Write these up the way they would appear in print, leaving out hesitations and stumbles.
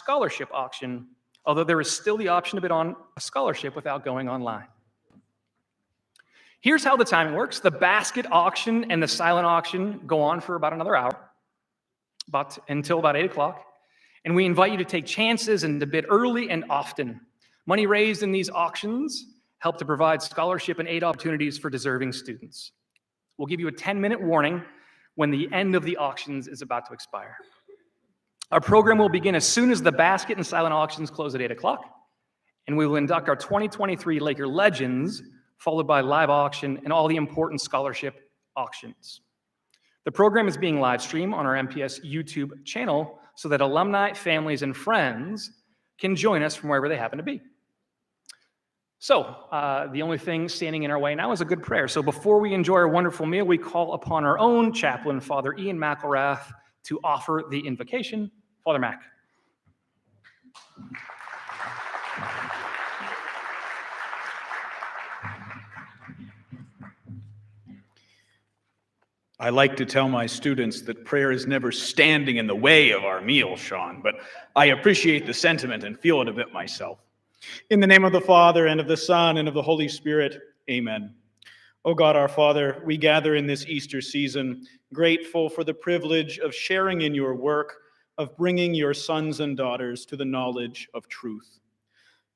scholarship auction, although there is still the option to bid on a scholarship without going online. Here's how the timing works. The basket auction and the silent auction go on for about another hour, until about 8 o'clock. And we invite you to take chances and to bid early and often. Money raised in these auctions help to provide scholarship and aid opportunities for deserving students. We'll give you a 10-minute warning when the end of the auctions is about to expire. Our program will begin as soon as the basket and silent auctions close at 8 o'clock, and we will induct our 2023 Laker Legends, followed by live auction and all the important scholarship auctions. The program is being live streamed on our MPS YouTube channel so that alumni, families, and friends can join us from wherever they happen to be. So, the only thing standing in our way now is a good prayer. So before we enjoy our wonderful meal, we call upon our own chaplain, Father Ian McElrath, to offer the invocation. Father Mac. I like to tell my students that prayer is never standing in the way of our meal, Sean, but I appreciate the sentiment and feel it a bit myself. In the name of the Father, and of the Son, and of the Holy Spirit, amen. O God, our Father, we gather in this Easter season, grateful for the privilege of sharing in your work of bringing your sons and daughters to the knowledge of truth.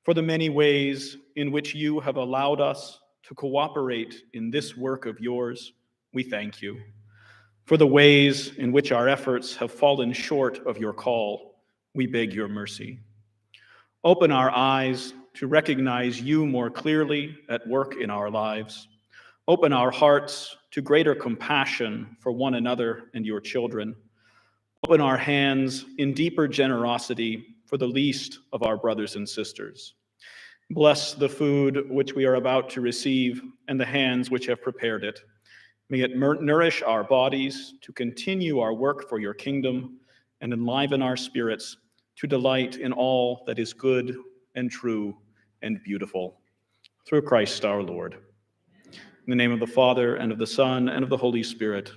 For the many ways in which you have allowed us to cooperate in this work of yours, we thank you. For the ways in which our efforts have fallen short of your call, we beg your mercy. Open our eyes to recognize you more clearly at work in our lives. Open our hearts to greater compassion for one another and your children. Open our hands in deeper generosity for the least of our brothers and sisters. Bless the food which we are about to receive and the hands which have prepared it. May it nourish our bodies to continue our work for your kingdom and enliven our spirits to delight in all that is good and true and beautiful. Through Christ our Lord. In the name of the Father, and of the Son, and of the Holy Spirit.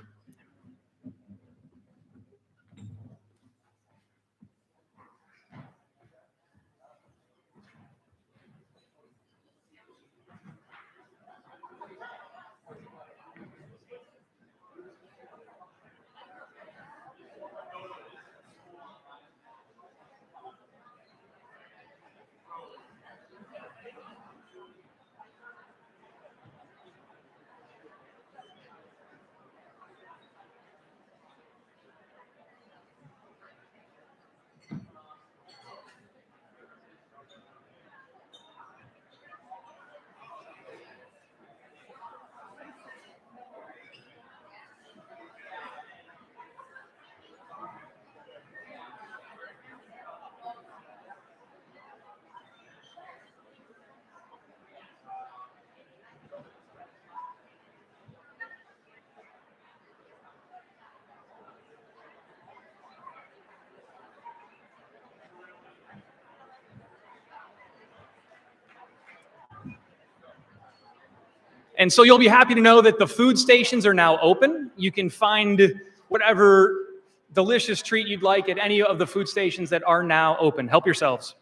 And so you'll be happy to know that the food stations are now open. You can find whatever delicious treat you'd like at any of the food stations that are now open. Help yourselves.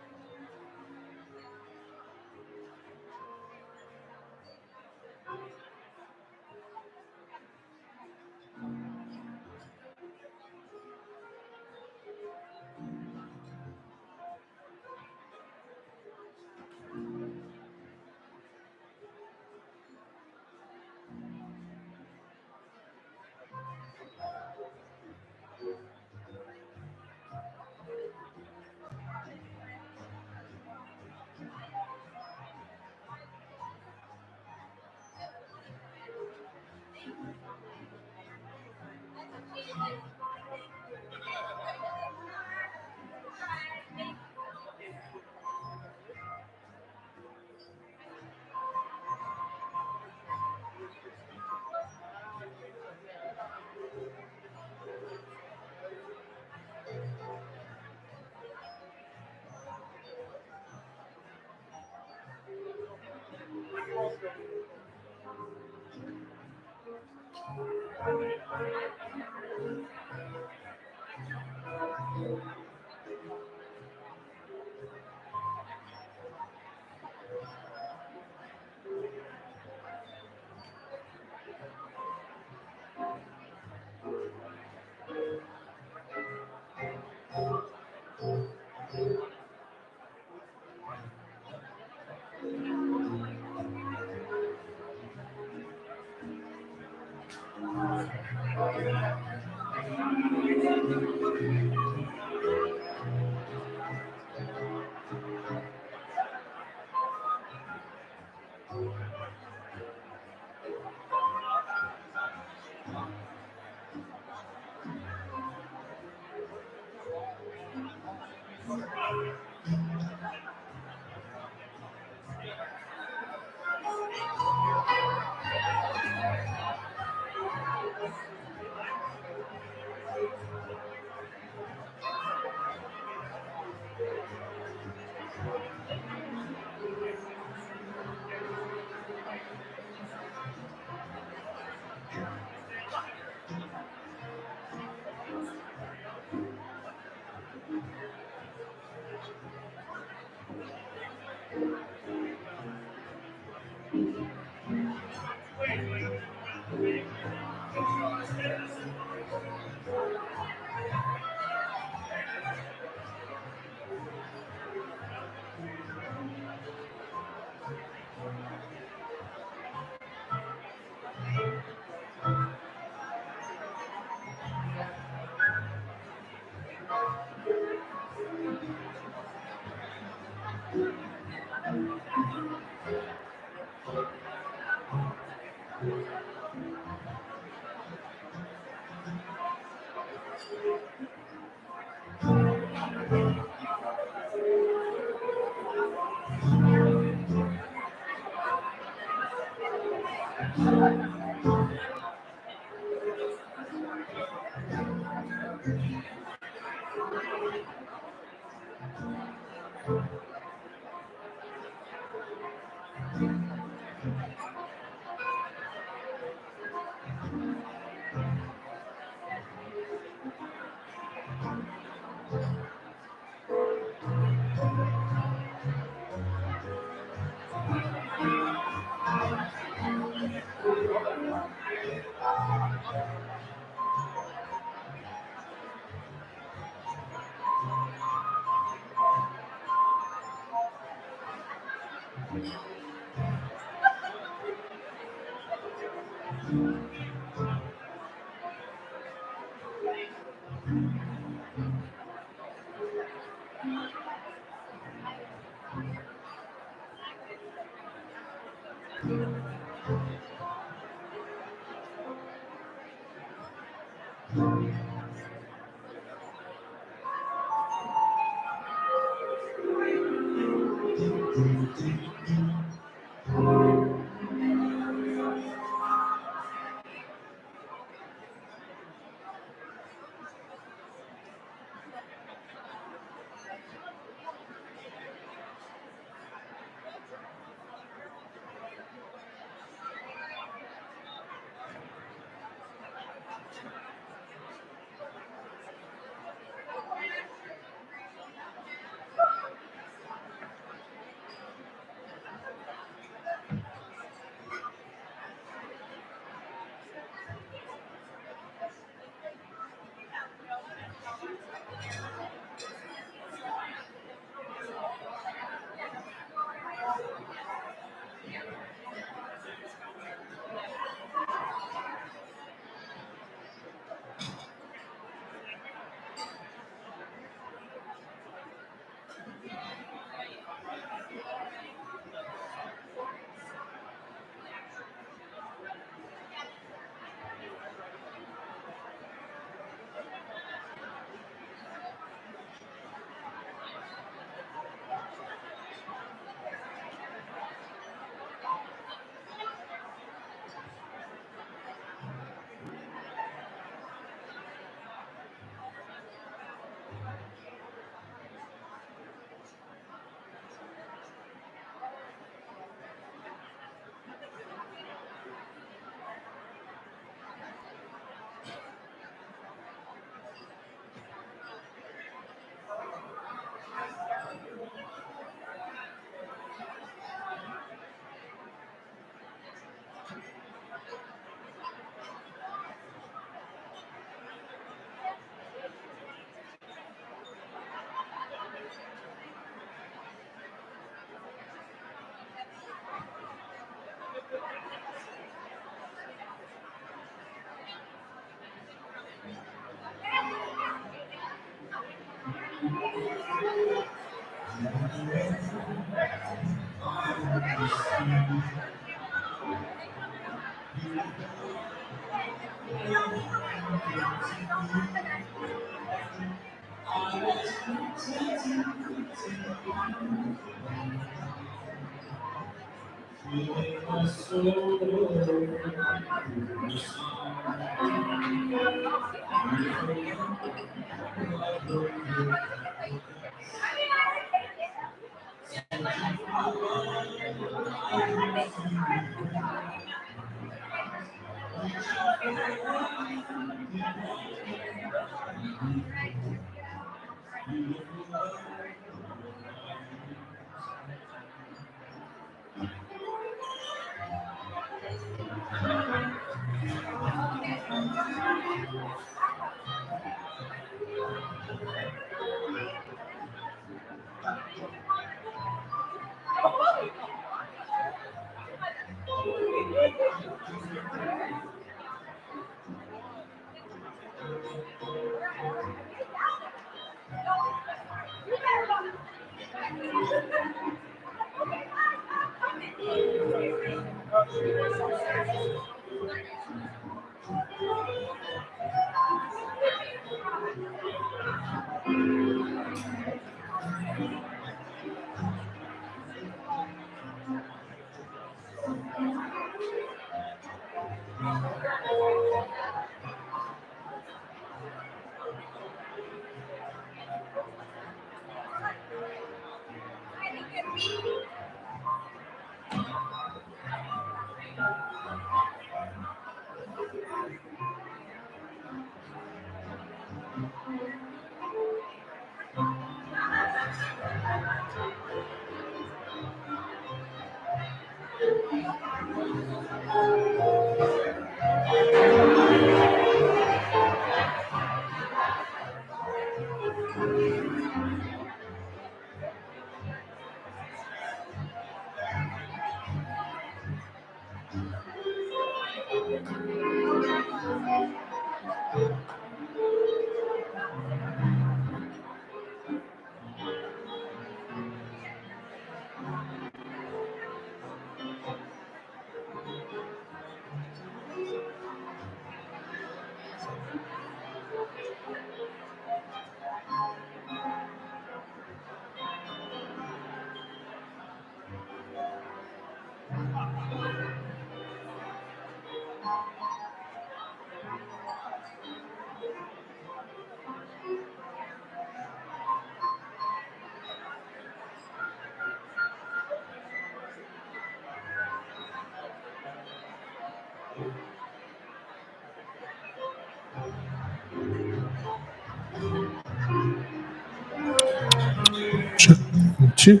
Two.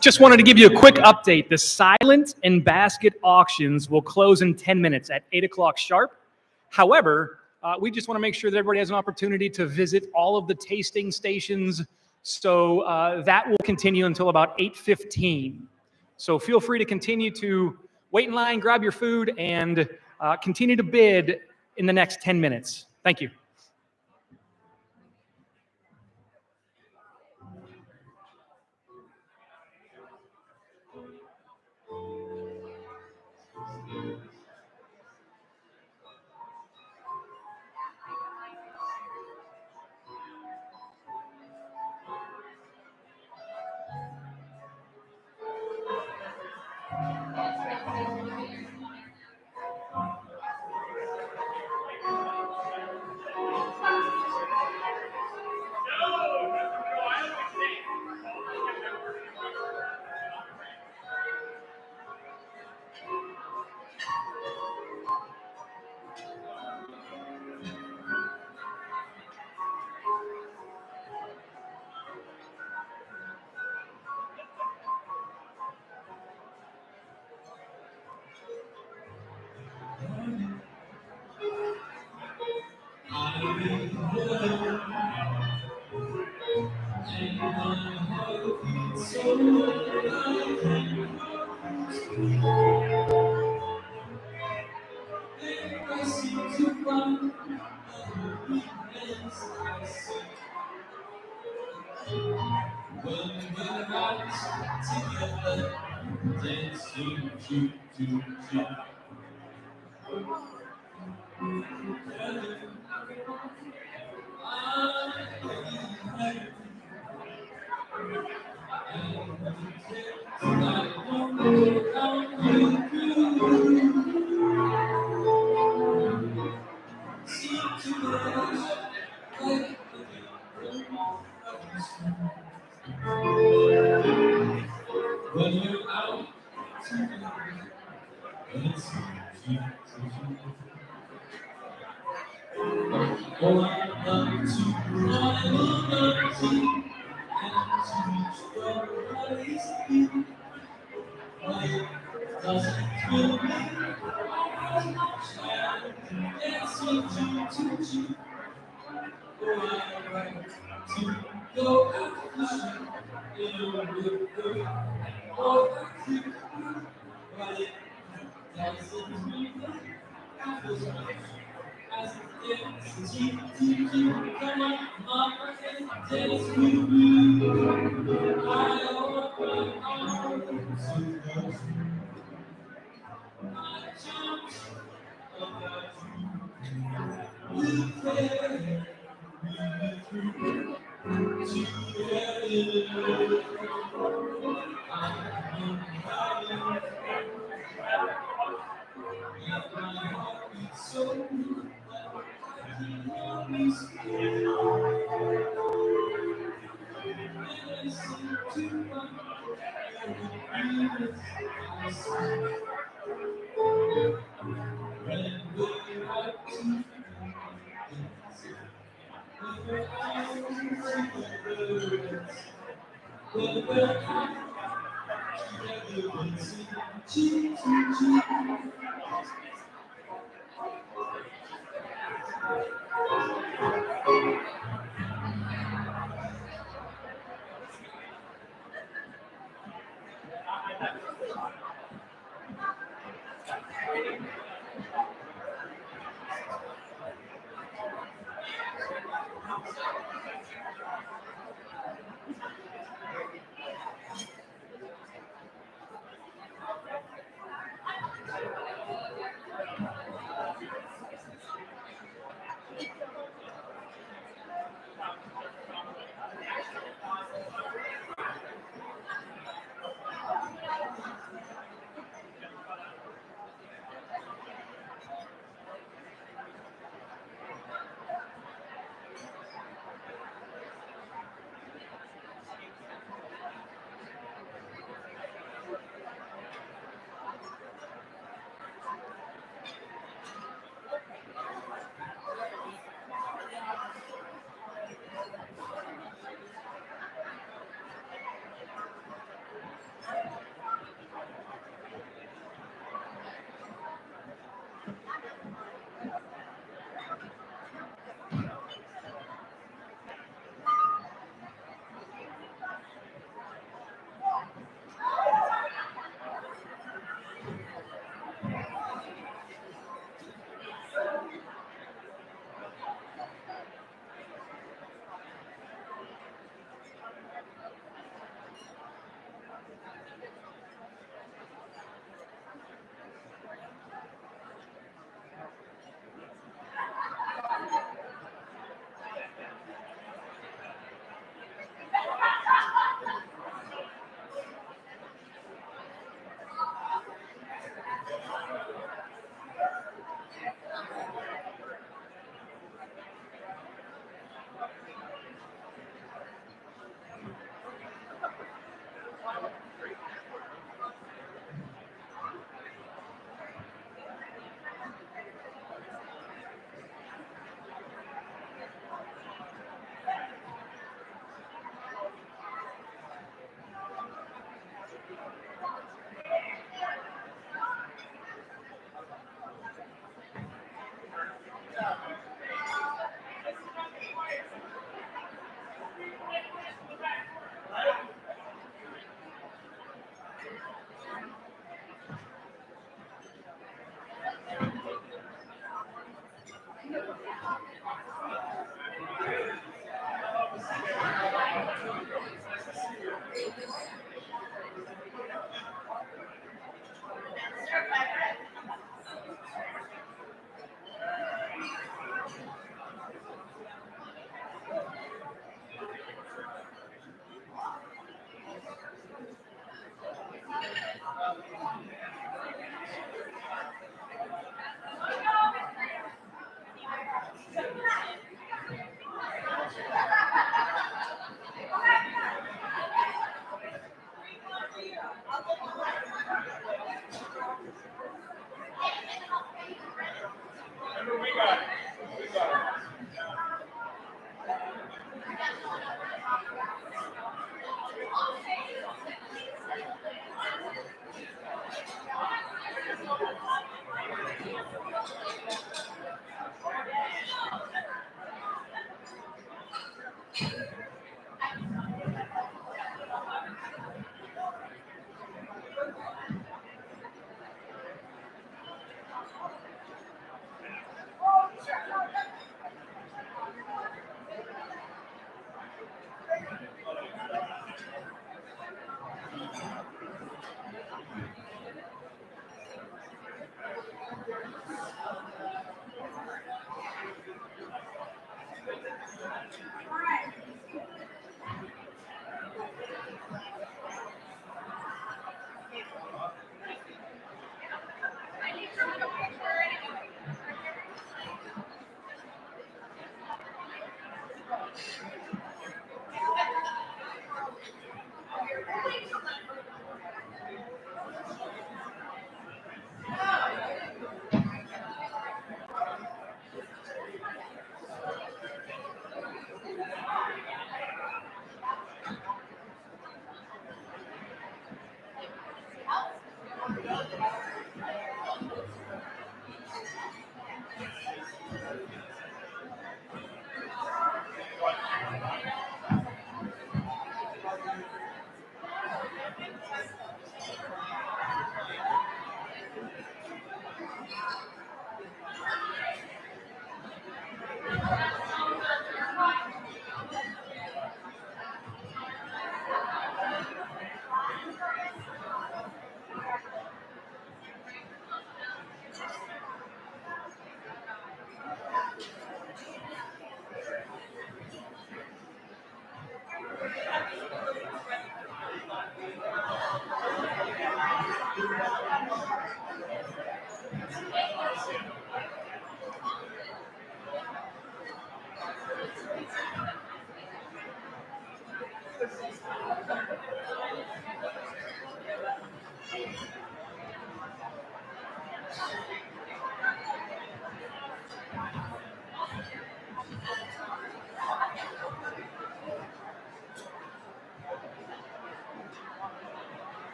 Just wanted to give you a quick update. The silent and basket auctions will close in 10 minutes at 8 o'clock sharp. However, we just want to make sure that everybody has an opportunity to visit all of the tasting stations. So that will continue until about 8:15. So feel free to continue to wait in line, grab your food, and continue to bid in the next 10 minutes. Thank you.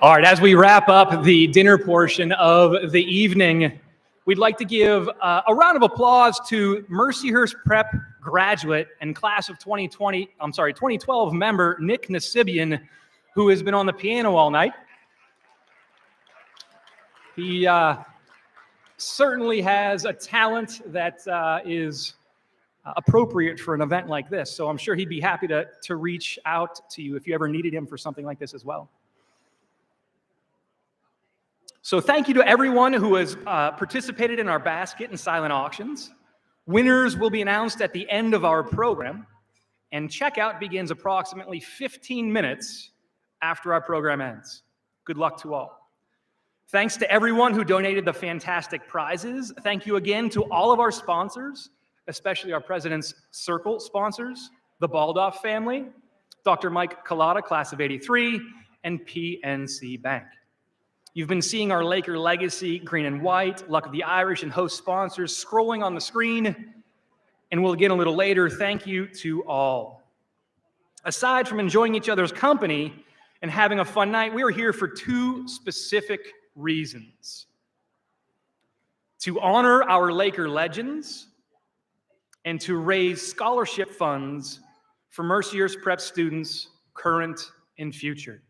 All right, as we wrap up the dinner portion of the evening, we'd like to give a round of applause to Mercyhurst Prep graduate and class of 2012 member Nick Nasibian, who has been on the piano all night. He certainly has a talent that is appropriate for an event like this, so I'm sure he'd be happy to reach out to you if you ever needed him for something like this as well. So thank you to everyone who has participated in our basket and silent auctions. Winners will be announced at the end of our program, and checkout begins approximately 15 minutes after our program ends. Good luck to all. Thanks to everyone who donated the fantastic prizes. Thank you again to all of our sponsors, especially our President's Circle sponsors, the Baldoff family, Dr. Mike Collada, class of '83, and PNC Bank. You've been seeing our Laker Legacy, Green and White, Luck of the Irish, and host sponsors scrolling on the screen, and we'll again a little later. Thank you to all. Aside from enjoying each other's company and having a fun night, we are here for two specific reasons: to honor our Laker legends and to raise scholarship funds for Mercyhurst Prep students, current and future.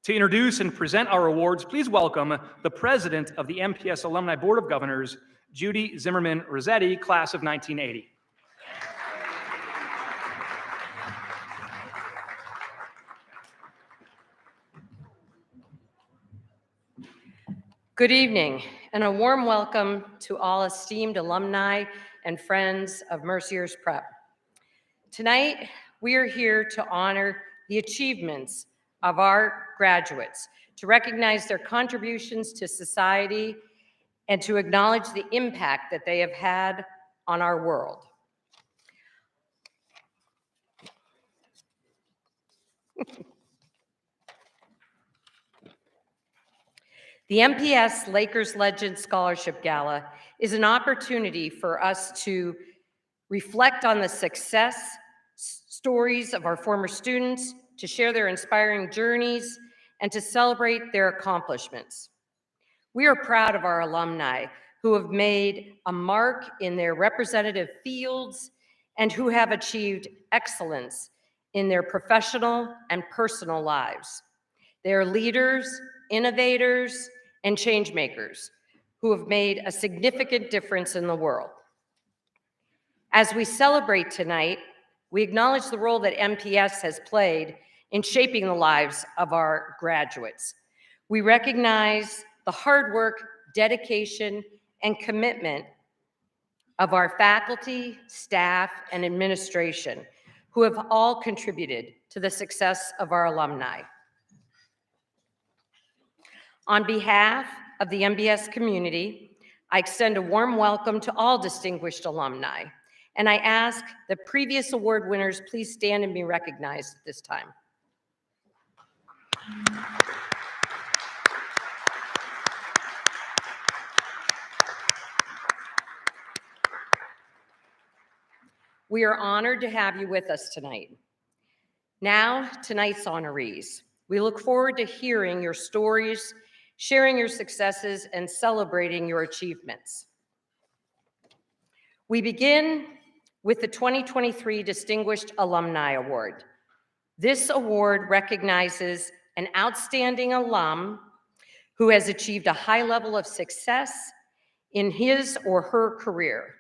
To introduce and present our awards, please welcome the president of the MPS Alumni Board of Governors, Judy Zimmerman Rossetti, class of 1980. Good evening, and a warm welcome to all esteemed alumni and friends of Mercyhurst Prep. Tonight, we are here to honor the achievements of our graduates, to recognize their contributions to society, and to acknowledge the impact that they have had on our world. The MPS Lakers Legends Scholarship Gala is an opportunity for us to reflect on the success stories of our former students, to share their inspiring journeys, and to celebrate their accomplishments. We are proud of our alumni who have made a mark in their representative fields and who have achieved excellence in their professional and personal lives. They are leaders, innovators, and change makers who have made a significant difference in the world. As we celebrate tonight, we acknowledge the role that MPS has played in shaping the lives of our graduates. We recognize the hard work, dedication, and commitment of our faculty, staff, and administration, who have all contributed to the success of our alumni. On behalf of the MBS community, I extend a warm welcome to all distinguished alumni, and I ask the previous award winners please stand and be recognized at this time. We are honored to have you with us tonight. Now, tonight's honorees. We look forward to hearing your stories, sharing your successes, and celebrating your achievements. We begin with the 2023 Distinguished Alumni Award. This award recognizes an outstanding alum who has achieved a high level of success in his or her career.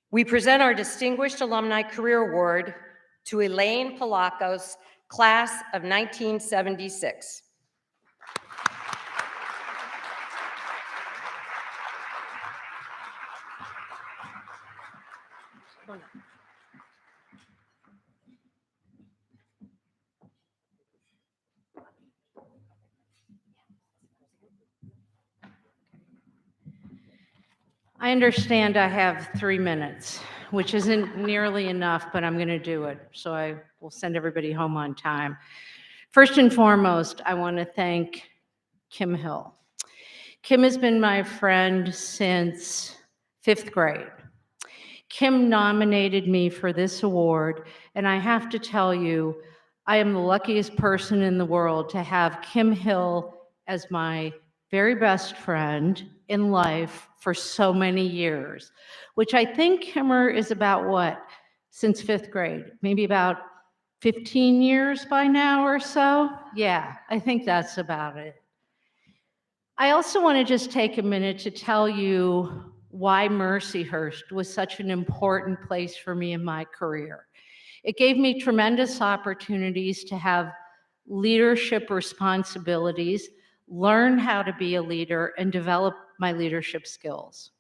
We present our Distinguished Alumni Career Award to Elaine Palakos, class of 1976. I understand I have 3 minutes, which isn't nearly enough, but I'm going to do it. So I will send everybody home on time. First and foremost, I want to thank Kim Hill. Kim has been my friend since 5th grade. Kim nominated me for this award, and I have to tell you, I am the luckiest person in the world to have Kim Hill as my very best friend in life for so many years, which I think Kimmer is about what? Since 5th grade, maybe about 15 years by now or so? Yeah, I think that's about it. I also want to just take a minute to tell you why Mercyhurst was such an important place for me in my career. It gave me tremendous opportunities to have leadership responsibilities, learn how to be a leader, and develop my leadership skills.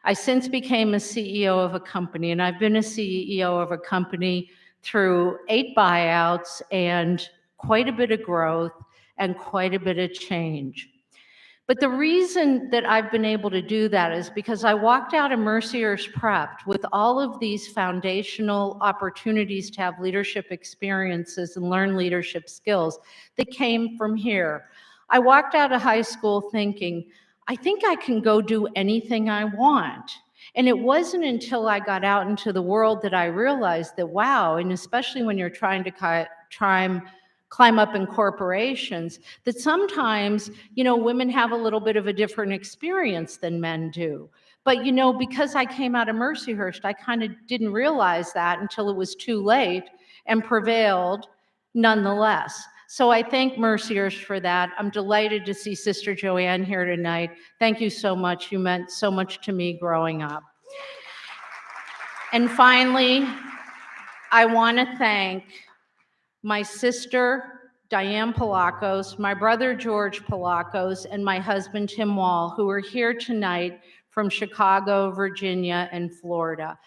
I since became a CEO of a company, and I've been a CEO of a company through 8 buyouts and quite a bit of growth and quite a bit of change. But the reason that I've been able to do that is because I walked out of Mercyhurst Prep with all of these foundational opportunities to have leadership experiences and learn leadership skills that came from here. I walked out of high school thinking, I think I can go do anything I want. And it wasn't until I got out into the world that I realized that, wow, and especially when you're trying to climb up in corporations, that sometimes, women have a little bit of a different experience than men do. But, because I came out of Mercyhurst, I kind of didn't realize that until it was too late and prevailed nonetheless. So I thank Mercyhurst for that. I'm delighted to see Sister Joanne here tonight. Thank you so much. You meant so much to me growing up. And finally, I want to thank my sister, Diane Polakos, my brother, George Polakos, and my husband, Tim Wall, who are here tonight from Chicago, Virginia, and Florida.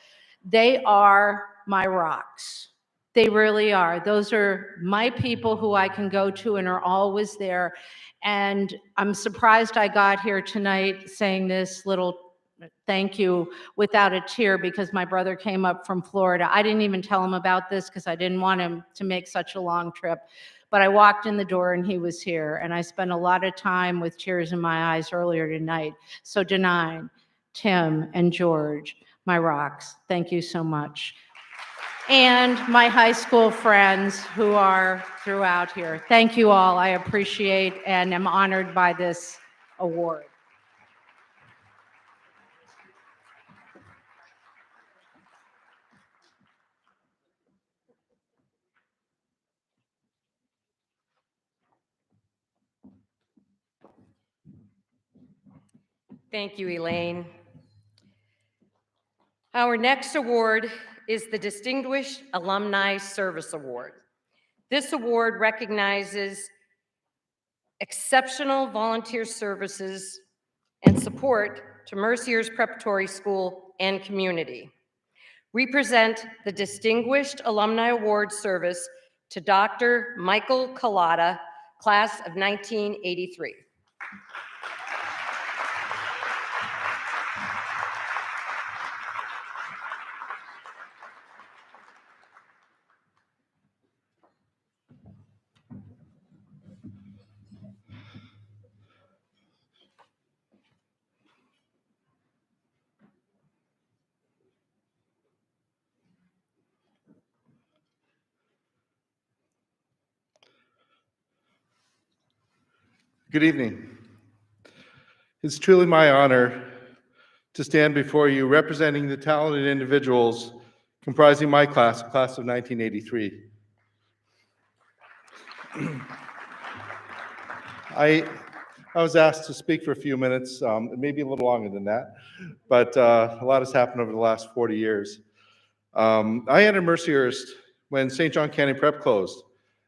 They are my rocks. They really are. Those are my people who I can go to and are always there. And I'm surprised I got here tonight saying this little thank you without a tear because my brother came up from Florida. I didn't even tell him about this because I didn't want him to make such a long trip. But I walked in the door and he was here. And I spent a lot of time with tears in my eyes earlier tonight. So Denine, Tim, and George, my rocks, thank you so much. And my high school friends who are throughout here. Thank you all. I appreciate and am honored by this award. Thank you, Elaine. Our next award is the Distinguished Alumni Service Award. This award recognizes exceptional volunteer services and support to Mercyhurst Preparatory School and community. We present the Distinguished Alumni Award Service to Dr. Michael Collada, class of 1983. Good evening. It's truly my honor to stand before you representing the talented individuals comprising my class of 1983. I was asked to speak for a few minutes, maybe a little longer than that, but a lot has happened over the last 40 years. I entered Mercyhurst when St. John Canyon Prep closed,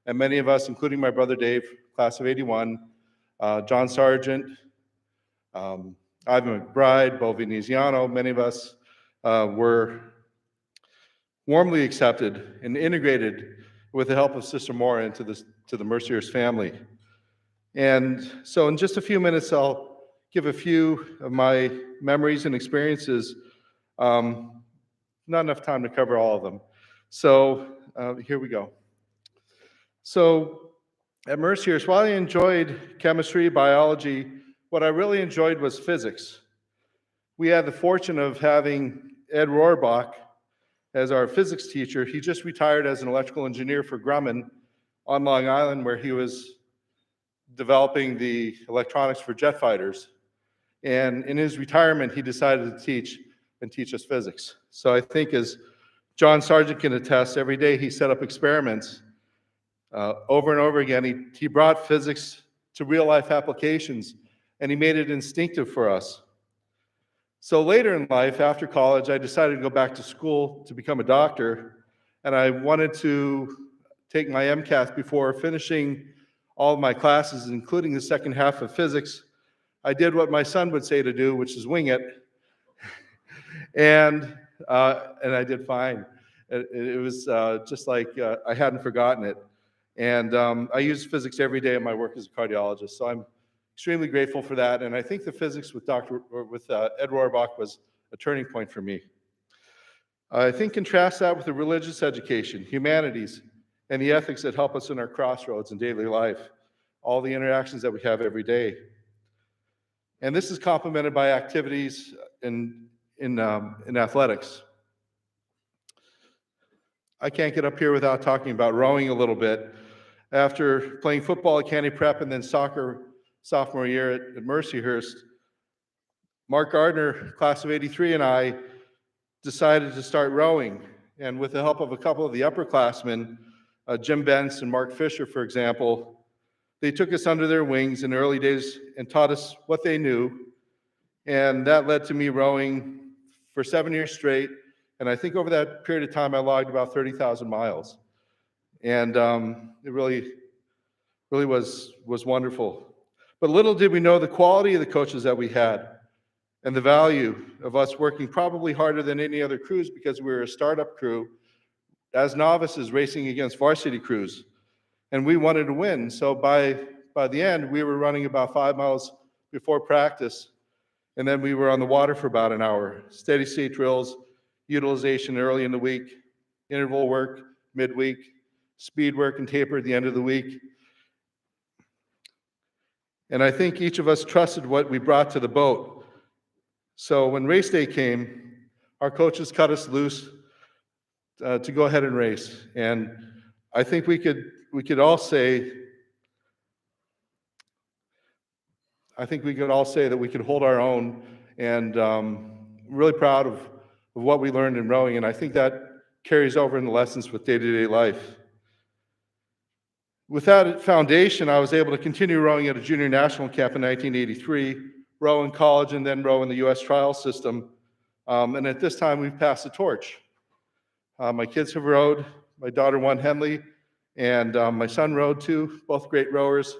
and many of us, including my brother Dave, class of 81, John Sargent, Ivan McBride, Bo Veneziano, many of us were warmly accepted and integrated with the help of Sister Maura into the Mercyhurst family. And so in just a few minutes, I'll give a few of my memories and experiences. Not enough time to cover all of them. So here we go. So at Mercyhurst, while I enjoyed chemistry, biology, what I really enjoyed was physics. We had the fortune of having Ed Rohrbach as our physics teacher. He just retired as an electrical engineer for Grumman, on Long Island where he was developing the electronics for jet fighters. And in his retirement, he decided to teach us physics. So I think, as John Sargent can attest, every day he set up experiments over and over again. He brought physics to real life applications, and he made it instinctive for us. So later in life, after college, I decided to go back to school to become a doctor, and I wanted to take my MCAT before finishing all of my classes, including the second half of physics. I did what my son would say to do, which is wing it, and I did fine. It was just like I hadn't forgotten it. And I use physics every day in my work as a cardiologist, so I'm extremely grateful for that. And I think the physics with Ed Rohrbach was a turning point for me. I think contrast that with the religious education, humanities, and the ethics that help us in our crossroads in daily life, all the interactions that we have every day. And this is complemented by activities in athletics. I can't get up here without talking about rowing a little bit. After playing football at Candy Prep and then soccer sophomore year at Mercyhurst, Mark Gardner, class of '83, and I decided to start rowing. And with the help of a couple of the upperclassmen, Jim Bentz and Mark Fisher, for example, they took us under their wings in the early days and taught us what they knew. And that led to me rowing for 7 years straight. And I think over that period of time, I logged about 30,000 miles. And it really was wonderful. But little did we know the quality of the coaches that we had and the value of us working probably harder than any other crews, because we were a startup crew as novices racing against varsity crews. And we wanted to win. So by the end, we were running about 5 miles before practice. And then we were on the water for about an hour. Steady state drills, utilization early in the week, interval work midweek, speed work and taper at the end of the week. And I think each of us trusted what we brought to the boat. So when race day came, our coaches cut us loose to go ahead and race. And I think we could all say that we could hold our own, and really proud of what we learned in rowing. And I think that carries over in the lessons with day-to-day life. With that foundation, I was able to continue rowing at a junior national camp in 1983, row in college, and then row in the U.S. trial system. And at this time, we've passed the torch. My kids have rowed. My daughter won Henley, and my son rowed too, both great rowers.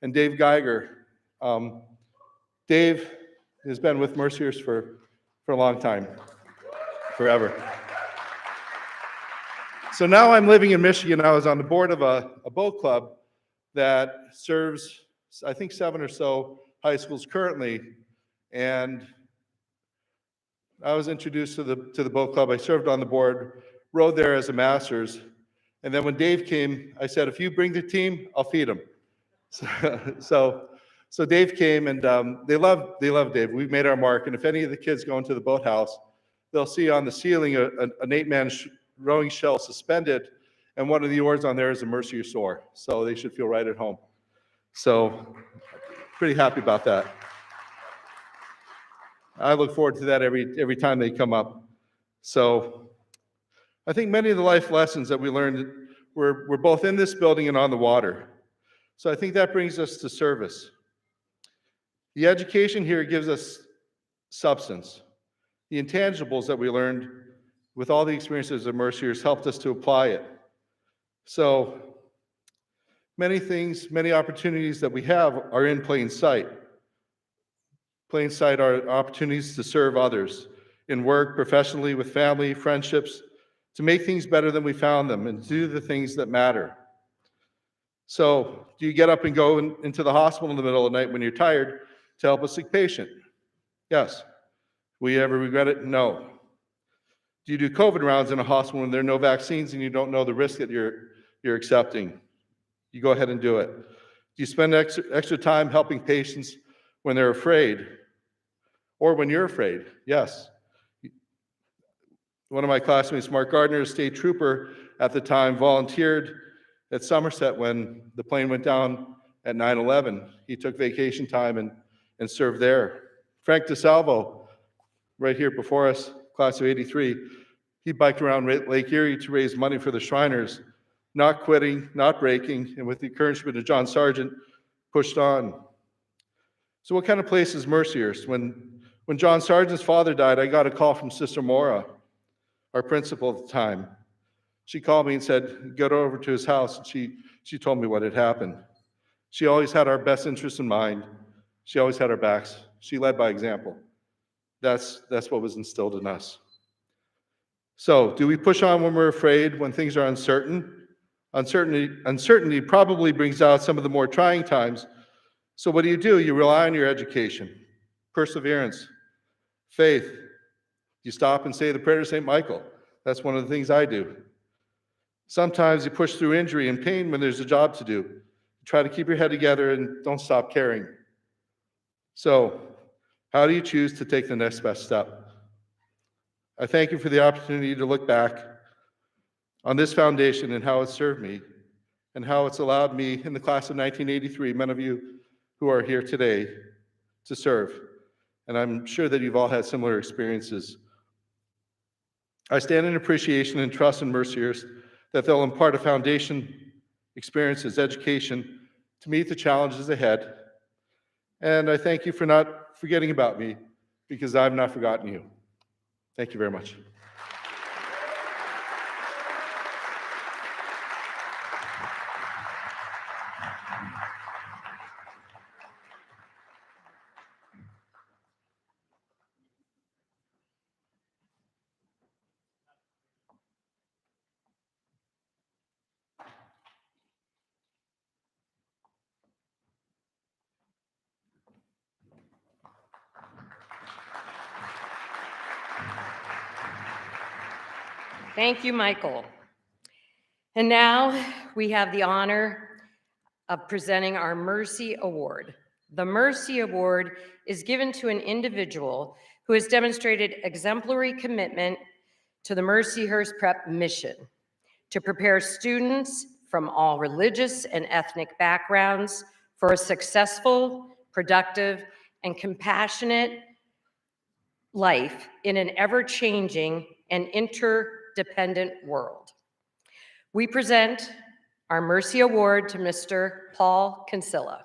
And Dave Geiger. Dave has been with Mercyhurst for a long time, forever. So now I'm living in Michigan. I was on the board of a boat club that serves, I think, 7 or so high schools currently. And I was introduced to the boat club. I served on the board, rowed there as a master's. And then when Dave came, I said, if you bring the team, I'll feed them. So Dave came, and they love Dave. We've made our mark. And if any of the kids go into the boathouse, they'll see on the ceiling an 8-man rowing shell suspended, and one of the oars on there is a Mercyhurst oar. So they should feel right at home. So pretty happy about that. I look forward to that every time they come up. So I think many of the life lessons that we learned were both in this building and on the water. So I think that brings us to service. The education here gives us substance. The intangibles that we learned with all the experiences of Mercyhurst helped us to apply it. So many things, many opportunities that we have are in plain sight. Plain sight are opportunities to serve others in work, professionally, with family, friendships, to make things better than we found them and do the things that matter. So do you get up and go into the hospital in the middle of the night when you're tired to help a sick patient? Yes. Will you ever regret it? No. Do you do COVID rounds in a hospital when there are no vaccines and you don't know the risk that you're accepting? You go ahead and do it. Do you spend extra time helping patients when they're afraid or when you're afraid? Yes. One of my classmates, Mark Gardner, a state trooper at the time, volunteered At Somerset, when the plane went down at 9/11, he took vacation time and served there. Frank DeSalvo, right here before us, class of '83, he biked around Lake Erie to raise money for the Shriners, not quitting, not breaking, and with the encouragement of John Sargent, pushed on. So what kind of place is Mercyhurst? When John Sargent's father died, I got a call from Sister Maura, our principal at the time. She called me and said, "Go over to his house." And she told me what had happened. She always had our best interests in mind. She always had our backs. She led by example. That's what was instilled in us. So, do we push on when we're afraid, when things are uncertain? Uncertainty probably brings out some of the more trying times. So what do? You rely on your education, perseverance, faith. You stop and say the prayer to St. Michael. That's one of the things I do. Sometimes you push through injury and pain when there's a job to do. Try to keep your head together and don't stop caring. So, how do you choose to take the next best step? I thank you for the opportunity to look back on this foundation and how it served me and how it's allowed me in the class of 1983, many of you who are here today, to serve. And I'm sure that you've all had similar experiences. I stand in appreciation and trust in Mercyhurst that they'll impart a foundation, experiences, education to meet the challenges ahead. And I thank you for not forgetting about me, because I've not forgotten you. Thank you very much. Thank you, Michael. And now we have the honor of presenting our Mercy Award. The Mercy Award is given to an individual who has demonstrated exemplary commitment to the Mercyhurst Prep mission to prepare students from all religious and ethnic backgrounds for a successful, productive, and compassionate life in an ever-changing and interdependent world. We present our Mercy Award to Mr. Paul Kinsella.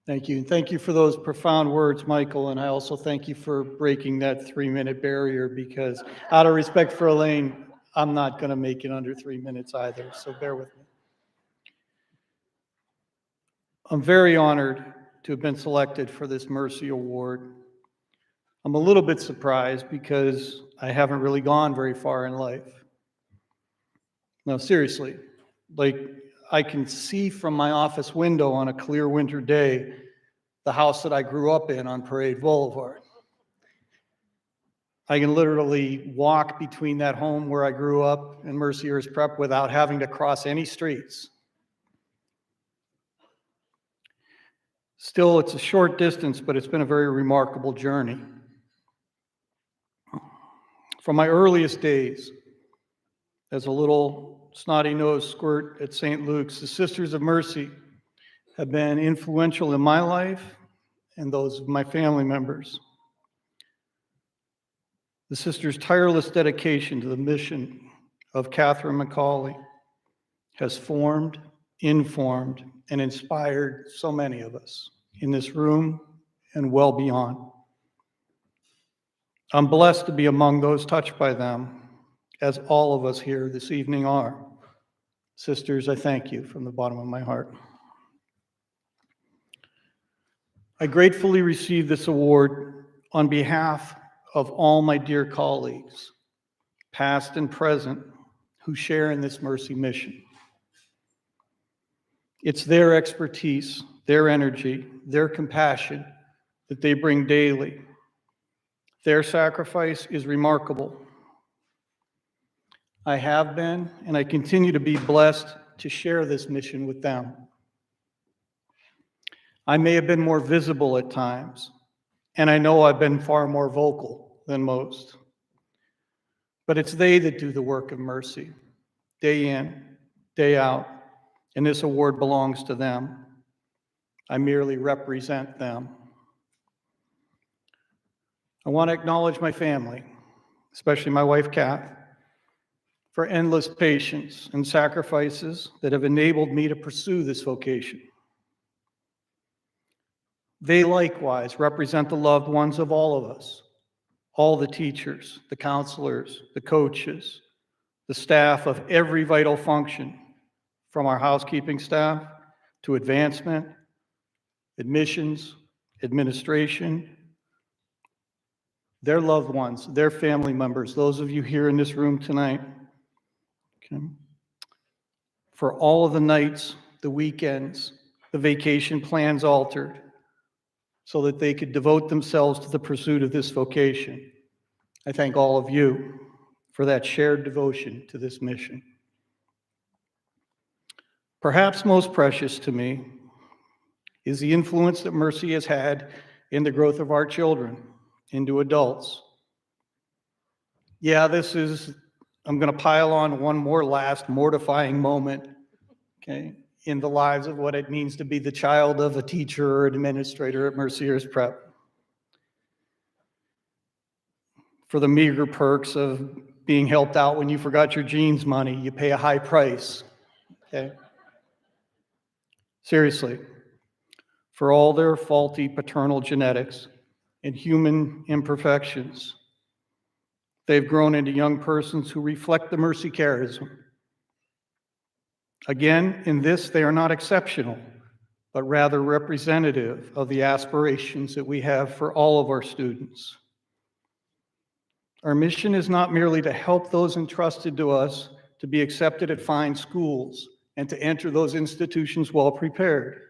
Thank you. And thank you for those profound words, Michael. And I also thank you for breaking that 3-minute barrier, because out of respect for Elaine, I'm not going to make it under 3 minutes either. So bear with me. I'm very honored to have been selected for this Mercy Award. I'm a little bit surprised because I haven't really gone very far in life. No, seriously, like, I can see from my office window on a clear winter day the house that I grew up in on Parade Boulevard. I can literally walk between that home where I grew up and Mercyhurst Prep without having to cross any streets. Still, it's a short distance, but it's been a very remarkable journey. From my earliest days as a little snotty-nosed squirt at St. Luke's, the Sisters of Mercy have been influential in my life and those of my family members. The sisters' tireless dedication to the mission of Catherine McCauley has formed, informed, and inspired so many of us in this room and well beyond. I'm blessed to be among those touched by them, as all of us here this evening are. Sisters, I thank you from the bottom of my heart. I gratefully receive this award on behalf of all my dear colleagues, past and present, who share in this mercy mission. It's their expertise, their energy, their compassion that they bring daily. Their sacrifice is remarkable. I have been, and I continue to be blessed to share this mission with them. I may have been more visible at times, and I know I've been far more vocal than most. But it's they that do the work of mercy, day in, day out, and this award belongs to them. I merely represent them. I want to acknowledge my family, especially my wife, Kath, for endless patience and sacrifices that have enabled me to pursue this vocation. They likewise represent the loved ones of all of us, all the teachers, the counselors, the coaches, the staff of every vital function, from our housekeeping staff to advancement, admissions, administration, their loved ones, their family members, those of you here in this room tonight. Okay. For all of the nights, the weekends, the vacation plans altered so that they could devote themselves to the pursuit of this vocation. I thank all of you for that shared devotion to this mission. Perhaps most precious to me is the influence that Mercy has had in the growth of our children into adults. Yeah, I'm going to pile on one more last mortifying moment, okay, in the lives of what it means to be the child of a teacher or administrator at Mercyhurst Prep. For the meager perks of being helped out when you forgot your jeans money, you pay a high price, okay? Seriously, for all their faulty paternal genetics and human imperfections, they've grown into young persons who reflect the Mercy charism. Again, in this, they are not exceptional, but rather representative of the aspirations that we have for all of our students. Our mission is not merely to help those entrusted to us to be accepted at fine schools and to enter those institutions well prepared.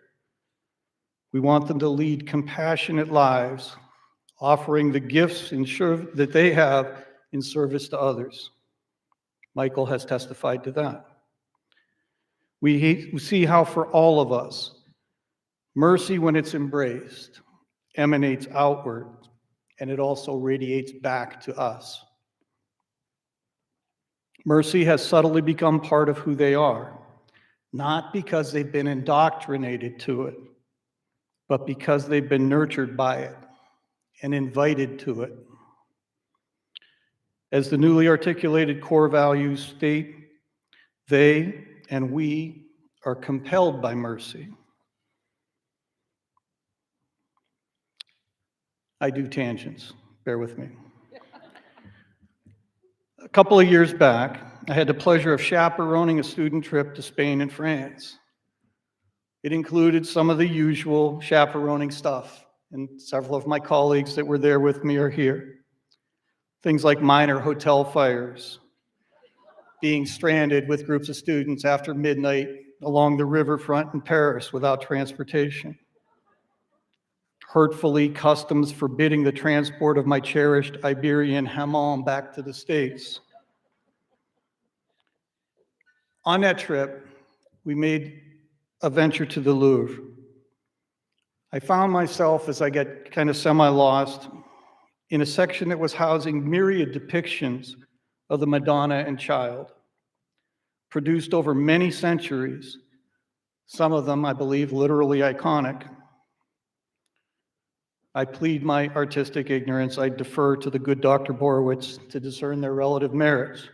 We want them to lead compassionate lives, offering the gifts that they have in service to others. Michael has testified to that. We see how for all of us, mercy, when it's embraced, emanates outward, and it also radiates back to us. Mercy has subtly become part of who they are, not because they've been indoctrinated to it, but because they've been nurtured by it and invited to it. As the newly articulated core values state, they and we are compelled by mercy. I do tangents, bear with me. A couple of years back, I had the pleasure of chaperoning a student trip to Spain and France. It included some of the usual chaperoning stuff, and several of my colleagues that were there with me are here. Things like minor hotel fires, being stranded with groups of students after midnight along the riverfront in Paris without transportation. Hurtfully, customs forbidding the transport of my cherished Iberian hamon back to the States. On that trip, we made a venture to the Louvre. I found myself, as I get kind of semi-lost, in a section that was housing myriad depictions of the Madonna and Child, produced over many centuries, some of them, I believe, literally iconic. I plead my artistic ignorance. I defer to the good Dr. Borowitz to discern their relative merits.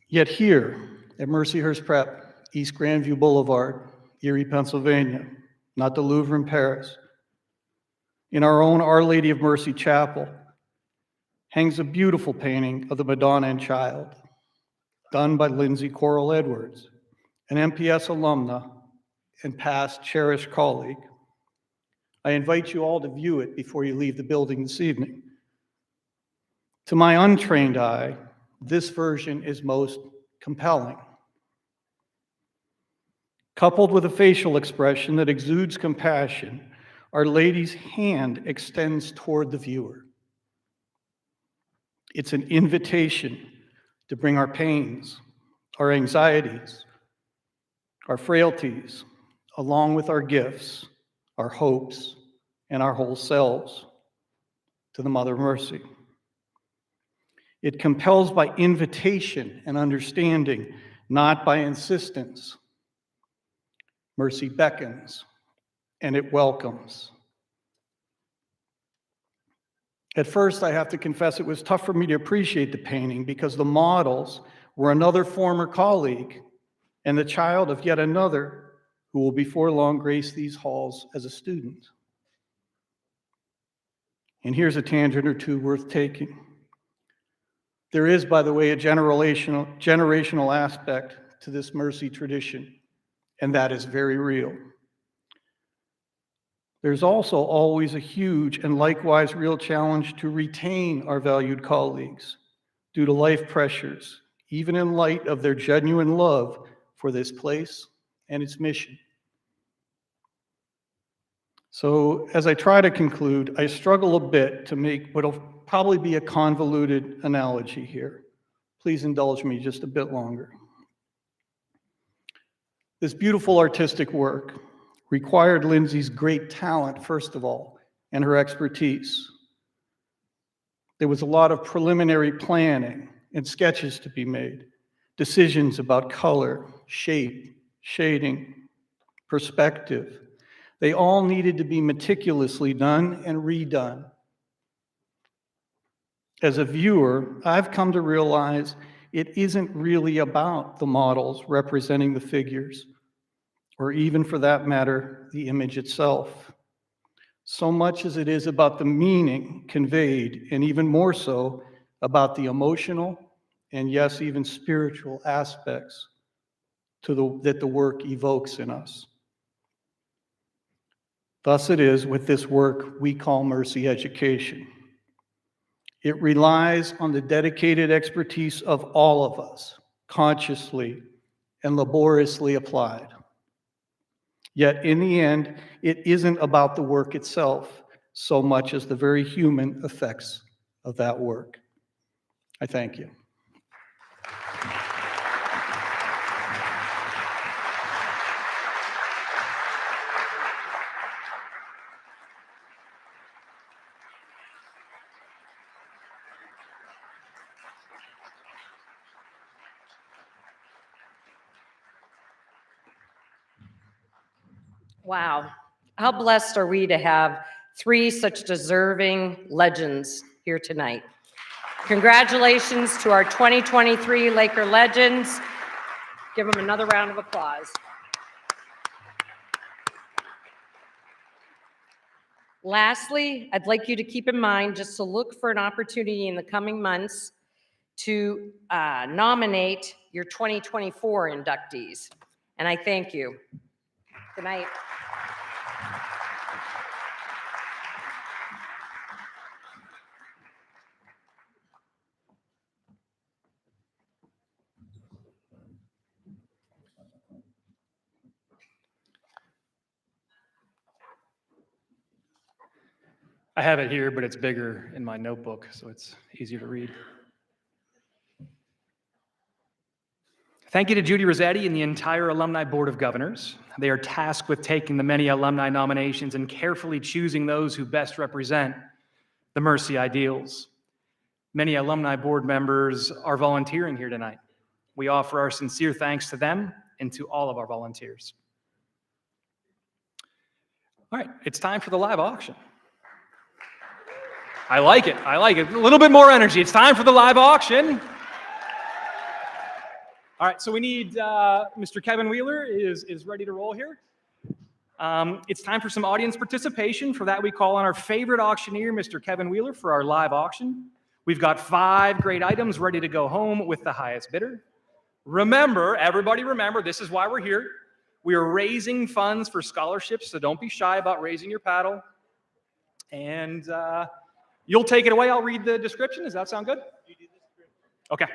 Yet here at Mercyhurst Prep, East Grandview Boulevard, Erie, Pennsylvania, not the Louvre in Paris, in our own Our Lady of Mercy Chapel, hangs a beautiful painting of the Madonna and Child, done by Lindsay Coral Edwards, an MPS alumna and past cherished colleague. I invite you all to view it before you leave the building this evening. To my untrained eye, this version is most compelling. Coupled with a facial expression that exudes compassion, Our Lady's hand extends toward the viewer. It's an invitation to bring our pains, our anxieties, our frailties, along with our gifts, our hopes, and our whole selves to the Mother of Mercy. It compels by invitation and understanding, not by insistence. Mercy beckons and it welcomes. At first, I have to confess it was tough for me to appreciate the painting because the models were another former colleague and the child of yet another who will before long grace these halls as a student. And here's a tangent or two worth taking. There is, by the way, a generational aspect to this mercy tradition, and that is very real. There's also always a huge and likewise real challenge to retain our valued colleagues due to life pressures, even in light of their genuine love for this place and its mission. So as I try to conclude, I struggle a bit to make what'll probably be a convoluted analogy here. Please indulge me just a bit longer. This beautiful artistic work required Lindsay's great talent, first of all, and her expertise. There was a lot of preliminary planning and sketches to be made, decisions about color, shape, shading, perspective. They all needed to be meticulously done and redone. As a viewer, I've come to realize it isn't really about the models representing the figures, or even for that matter, the image itself, so much as it is about the meaning conveyed, and even more so about the emotional and yes, even spiritual aspects that the work evokes in us. Thus it is with this work we call Mercy Education. It relies on the dedicated expertise of all of us, consciously and laboriously applied. Yet in the end, it isn't about the work itself so much as the very human effects of that work. I thank you. Wow. How blessed are we to have three such deserving legends here tonight. Congratulations to our 2023 Laker legends. Give them another round of applause. Lastly, I'd like you to keep in mind just to look for an opportunity in the coming months to nominate your 2024 inductees. And I thank you. Good night. I have it here, but it's bigger in my notebook, so it's easier to read. Thank you to Judy Rossetti and the entire Alumni Board of Governors. They are tasked with taking the many alumni nominations and carefully choosing those who best represent the Mercy ideals. Many alumni board members are volunteering here tonight. We offer our sincere thanks to them and to all of our volunteers. All right, it's time for the live auction. I like it. I like it. A little bit more energy. It's time for the live auction. All right, so we need Mr. Kevin Wheeler is ready to roll here. It's time for some audience participation. For that, we call on our favorite auctioneer, Mr. Kevin Wheeler, for our live auction. We've got 5 great items ready to go home with the highest bidder. Remember, everybody remember, this is why we're here. We are raising funds for scholarships, so don't be shy about raising your paddle. And you'll take it away. I'll read the description. Does that sound good? Okay.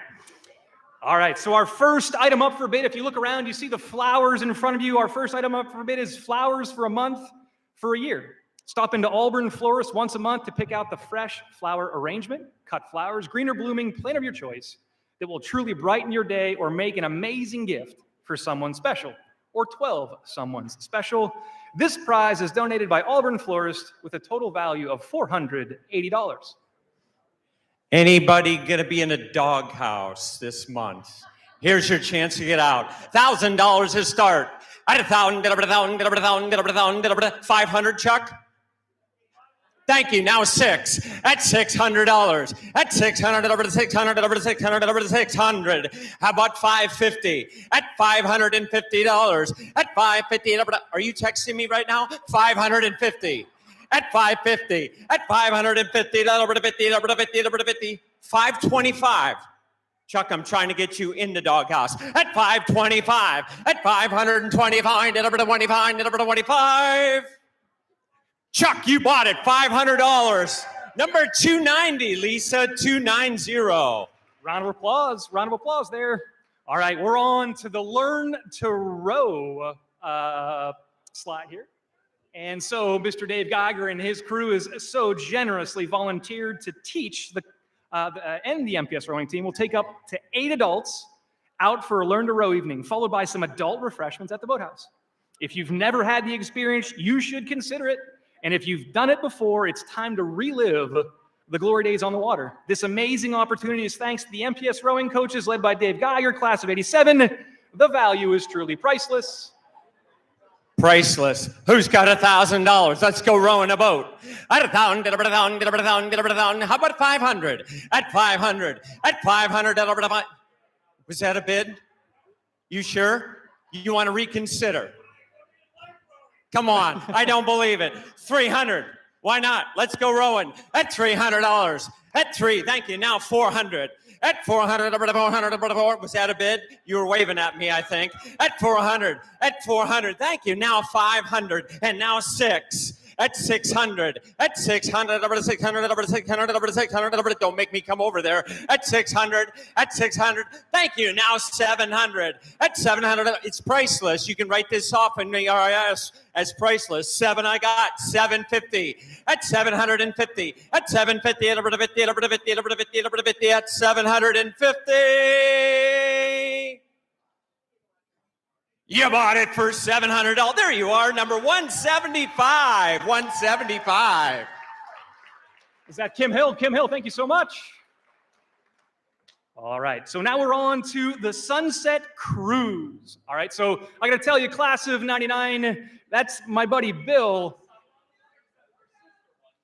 All right. So our first item up for bid, if you look around, you see the flowers in front of you. Our first item up for bid is flowers for a month for a year. Stop into Auburn Florist once a month to pick out the fresh flower arrangement, cut flowers, green or blooming, plant of your choice, that will truly brighten your day or make an amazing gift for someone special, or 12 someone's special. This prize is donated by Auburn Florist with a total value of $480. Anybody gonna be in a doghouse this month? Here's your chance to get out. $1,000 to start. At 1,000, 500, Chuck? Thank you. Now 6 at $600. At 600, over to 600, over to 600, over to 600. How about 550? At $550. At 550, are you texting me right now? 550. At 550. At 550, over to 50, over to 50, over to 50. 525. Chuck, I'm trying to get you in the doghouse. At 525. At 525, over to 25, over to 25. Chuck, you bought it, $500. Number 290, Lisa, 290. Round of applause there. All right, we're on to the Learn to Row slide here. And so Mr. Dave Geiger and his crew is so generously volunteered to teach and the MPS rowing team will take up to 8 adults out for a Learn to Row evening, followed by some adult refreshments at the boathouse. If you've never had the experience, you should consider it. And if you've done it before, it's time to relive the glory days on the water. This amazing opportunity is thanks to the MPS rowing coaches led by Dave Geiger, class of '87. The value is truly priceless. Priceless. Who's got $1,000? Let's go rowing a boat. At 1,000, get over to 1,000, get over to 1,000, get over to 1,000. How about 500? At 500. At 500, get over to 500. Was that a bid? You sure? You want to reconsider? Come on, I don't believe it. 300, why not? Let's go rowing. At $300, at 3, thank you. Now 400, at 400, over to 400, over to 4. Was that a bid? You were waving at me, I think. At 400, thank you. Now 500, and now 6. At 600, at 600, over to 600, over to 600, over to 600, over to, don't make me come over there. At 600, thank you. Now 700, at 700, it's priceless. You can write this off in the RIS as priceless. 7 I got, 750, at 750, at 750, over to 50, over to 50, over to 50, over to 50, at 750. You bought it for $700. There you are, number 175. 175. Is that Kim Hill? Kim Hill, thank you so much. All right, so now we're on to the Sunset Cruise. All right, so I got to tell you, class of '99, that's my buddy Bill.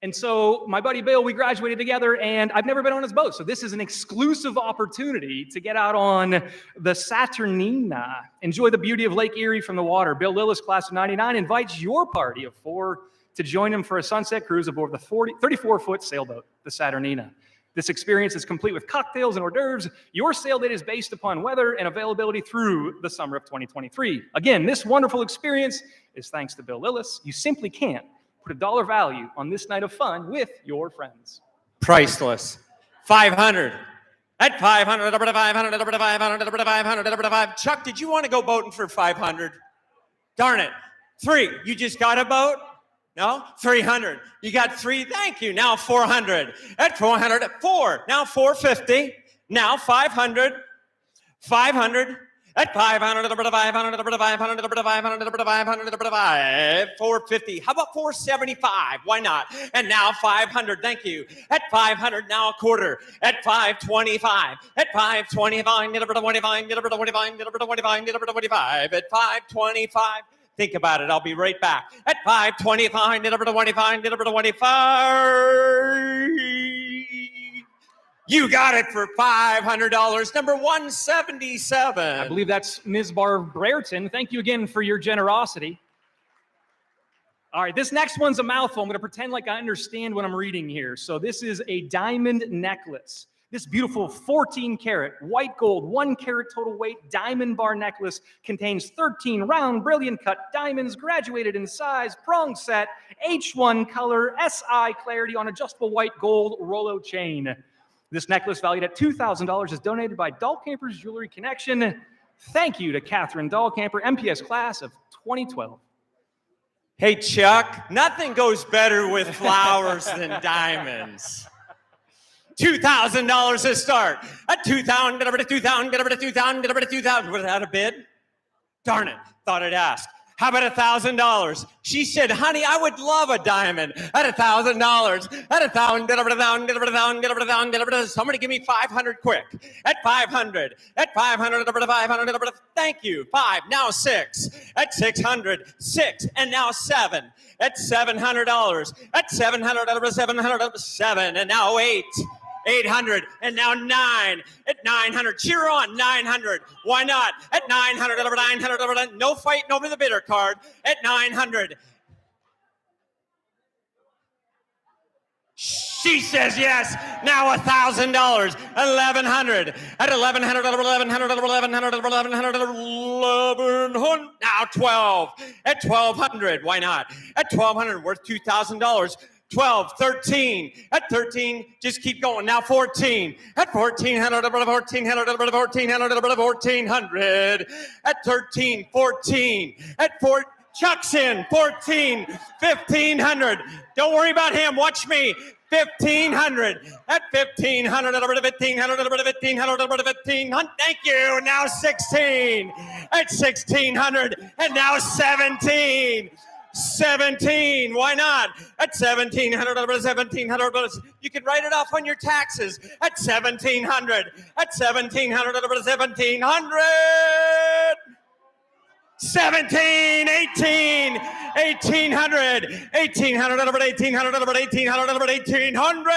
And so my buddy Bill, we graduated together, and I've never been on his boat. So this is an exclusive opportunity to get out on the Saturnina. Enjoy the beauty of Lake Erie from the water. Bill Lillis, class of '99, invites your party of 4 to join him for a sunset cruise aboard the 34-foot sailboat, the Saturnina. This experience is complete with cocktails and hors d'oeuvres. Your sail date is based upon weather and availability through the summer of 2023. Again, this wonderful experience is thanks to Bill Lillis. You simply can't put a dollar value on this night of fun with your friends. Priceless. 500. At 500, over to 500, over to 500, over to 500, over to 5. Chuck, did you want to go boating for 500? Darn it. 3. You just got a boat? No? 300. You got 3. Thank you. Now 400. At 400, at 4. Now 450. Now 500. 500. At 500, over to 500, over to 500, over to 500, over to 500, over to 5. 450. How about 475? Why not? And now 500. Thank you. At 500, now a quarter. At 525. At 525, get over to 25, get over to 25, get over to 25, get over to 25. At 525. Think about it. I'll be right back. At 525, get over to 25, get over to 25. You got it for $500, number 177. I believe that's Ms. Barb Brereton. Thank you again for your generosity. All right, this next one's a mouthful. I'm going to pretend like I understand what I'm reading here. So this is a diamond necklace. This beautiful 14-karat white gold, 1-carat total weight diamond bar necklace contains 13 round, brilliant cut diamonds, graduated in size, prong set, H1 color, SI clarity on adjustable white gold Rolo chain. This necklace, valued at $2,000, is donated by Dahlkamper's Jewelry Connection. Thank you to Catherine Dahlkamper, MPS class of 2012. Hey, Chuck, nothing goes better with flowers than diamonds. $2,000 to start. At 2,000, get over to 2,000, get over to 2,000, get over to 2,000. Was that a bid? Darn it, thought I'd ask. How about $1,000? She said, honey, I would love a diamond at $1,000. At 1,000, get over to 1,000, get over to 1,000, get over to 1,000, get over to somebody give me 500 quick. At 500, at 500, over to 500, over to thank you. 5, now 6. At 600, 6, and now 7. At $700. At 700, over to 700, 7, and now 8. 800, and now 9. At 900, cheer on, 900. Why not? At 900, over 900, over to, no fighting over the bidder card. At 900. She says yes. Now $1,000. 1,100. At 1,100, over 1,100, over 1,100, over 1,100, over 1,100. Now 12. At 1,200. Why not? At 1,200, worth $2,000. 12, 13. At 13, just keep going. Now 14. At 1,400, over 1,400, over 1,400, over 1,400. At 13, 14. At 4, Chuck's in. 14, 1,500. Don't worry about him. Watch me. 1,500. At 1,500, over to 1,500, over to 1,500, over to 1,500. Thank you. Now 16. At 1,600, and now 17. 17. Why not? At 1,700, over to 1,700. You can write it off on your taxes. At 1,700. At 1,700, over to 1,700. 17, 18, 1,800. 1,800, over to 1,800, over to 1,800, over to 1,800.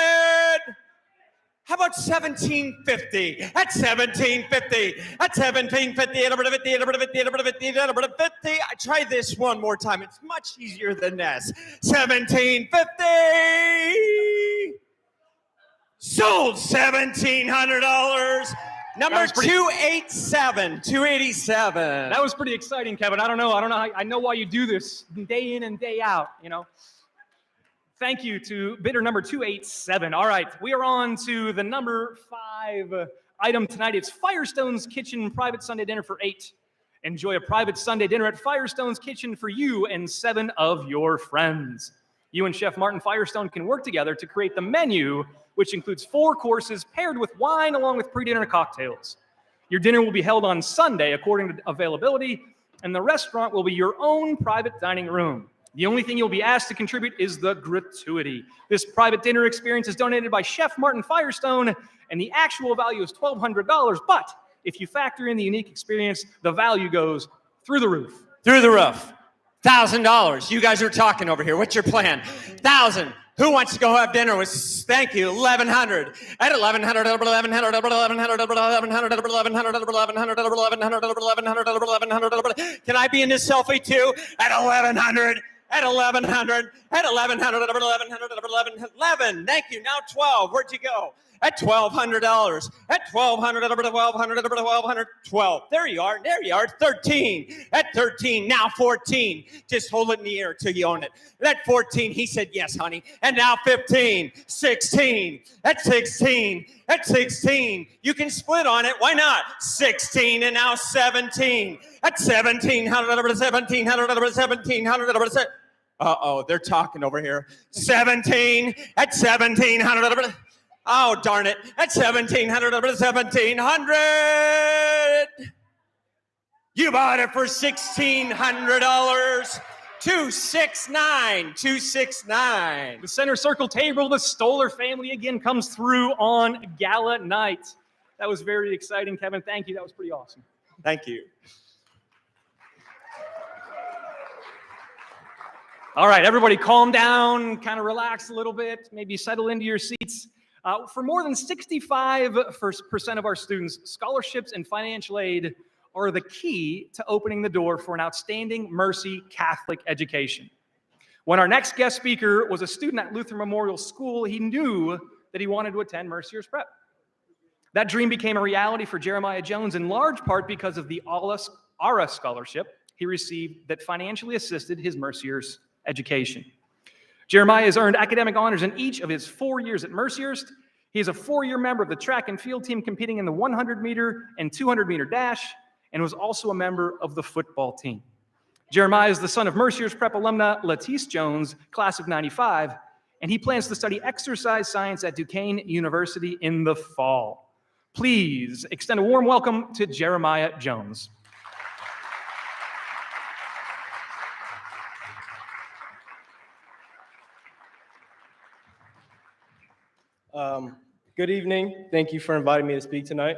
How about 1,750? At 1,750. At 1,750. Over to 50. Over to 50. Over to 50. Over to 50. I try this one more time. It's much easier than this. 1,750. Sold $1,700. Number 287. 287. That was pretty exciting, Kevin. I don't know. I know why you do this day in and day out, you know. Thank you to bidder number 287. All right, we are on to the number 5 item tonight. It's Firestone's Kitchen Private Sunday Dinner for 8. Enjoy a private Sunday dinner at Firestone's Kitchen for you and 7 of your friends. You and Chef Martin Firestone can work together to create the menu, which includes 4 courses paired with wine along with pre-dinner cocktails. Your dinner will be held on Sunday according to availability, and the restaurant will be your own private dining room. The only thing you'll be asked to contribute is the gratuity. This private dinner experience is donated by Chef Martin Firestone, and the actual value is $1,200. But if you factor in the unique experience, the value goes through the roof. Through the roof. $1,000. You guys are talking over here. What's your plan? 1,000. Who wants to go have dinner with, thank you, 1,100. At 1,100, over 1,100, over 1,100, over 1,100, over 1,100, over 1,100, over 1,100, over 1,100, over 1,100, over. Can I be in this selfie too? At 1,100. At 1,100, at 1,100, over 1,100, over 1,11. Thank you. Now 12. Where'd you go? At $1,200. At 1,200, over 1,200, over 1,200. 12. There you are. There you are. 13. At 13. Now 14. Just hold it in the air till you own it. At 14, he said yes, honey. And now 15. 16. At 16. At 16. You can split on it. Why not? 16 and now 17. At 1,700, over to 1,700, over to 1,700, over to. Uh-oh, they're talking over here. 17. At 1,700, over to. Oh, darn it. At 1,700, over to 1,700. You bought it for $1,600. 269. 269. The center circle table, the Stoller family again comes through on gala night. That was very exciting, Kevin. Thank you. That was pretty awesome. Thank you. All right, everybody calm down, kind of relax a little bit, maybe settle into your seats. For more than 65% of our students, scholarships and financial aid are the key to opening the door for an outstanding Mercy Catholic education. When our next guest speaker was a student at Luther Memorial School, he knew that he wanted to attend Mercyhurst Prep. That dream became a reality for Jeremiah Jones in large part because of the ARA scholarship he received that financially assisted his Mercyhurst education. Jeremiah has earned academic honors in each of his 4 years at Mercyhurst. He is a 4-year member of the track and field team competing in the 100-meter and 200-meter dash, and was also a member of the football team. Jeremiah is the son of Mercier's Prep alumna Latisse Jones, class of 95, and he plans to study exercise science at Duquesne University in the fall. Please extend a warm welcome to Jeremiah Jones. Good evening. Thank you for inviting me to speak tonight.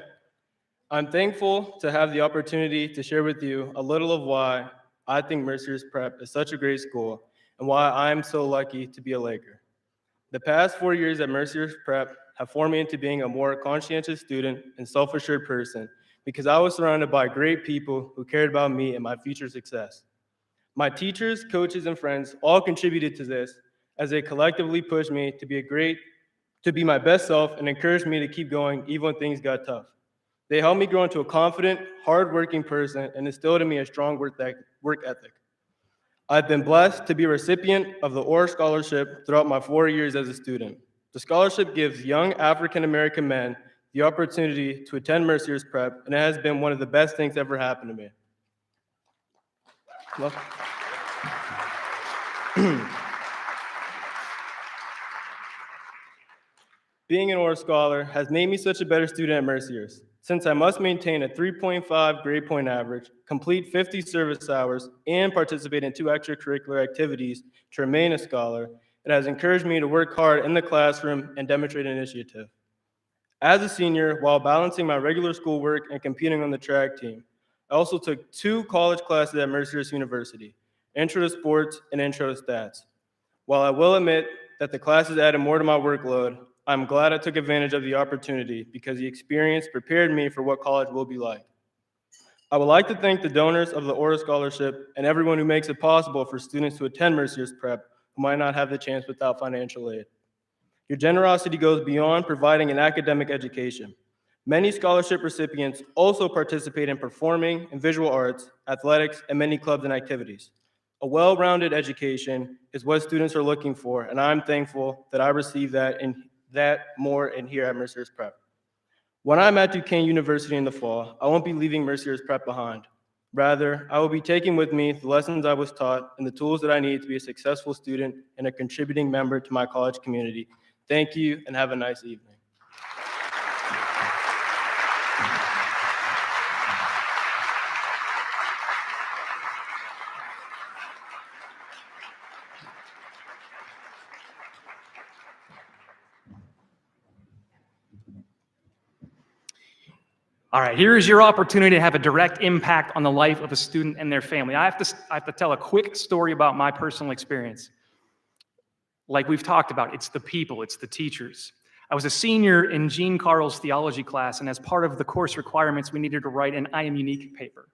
I'm thankful to have the opportunity to share with you a little of why I think Mercier's Prep is such a great school and why I'm so lucky to be a Laker. The past 4 years at Mercier's Prep have formed me into being a more conscientious student and self-assured person because I was surrounded by great people who cared about me and my future success. My teachers, coaches, and friends all contributed to this as they collectively pushed me to be my best self and encouraged me to keep going even when things got tough. They helped me grow into a confident, hardworking person and instilled in me a strong work ethic. I've been blessed to be a recipient of the Orr Scholarship throughout my 4 years as a student. The scholarship gives young African-American men the opportunity to attend Mercier's Prep, and it has been one of the best things ever happened to me. Well, being an Orr Scholar has made me such a better student at Mercier's. Since I must maintain a 3.5 grade point average, complete 50 service hours, and participate in 2 extracurricular activities to remain a scholar, it has encouraged me to work hard in the classroom and demonstrate initiative. As a senior, while balancing my regular schoolwork and competing on the track team, I also took 2 college classes at Mercier's University, Intro to Sports and Intro to Stats. While I will admit that the classes added more to my workload, I'm glad I took advantage of the opportunity because the experience prepared me for what college will be like. I would like to thank the donors of the Orr Scholarship and everyone who makes it possible for students to attend Mercier's Prep who might not have the chance without financial aid. Your generosity goes beyond providing an academic education. Many scholarship recipients also participate in performing and visual arts, athletics, and many clubs and activities. A well-rounded education is what students are looking for, and I'm thankful that I received that more in here at Mercier's Prep. When I'm at Duquesne University in the fall, I won't be leaving Mercier's Prep behind. Rather, I will be taking with me the lessons I was taught and the tools that I need to be a successful student and a contributing member to my college community. Thank you, and have a nice evening. All right, here is your opportunity to have a direct impact on the life of a student and their family. I have to tell a quick story about my personal experience. Like we've talked about, it's the people, it's the teachers. I was a senior in Gene Carl's theology class, and as part of the course requirements, we needed to write an I Am Unique paper.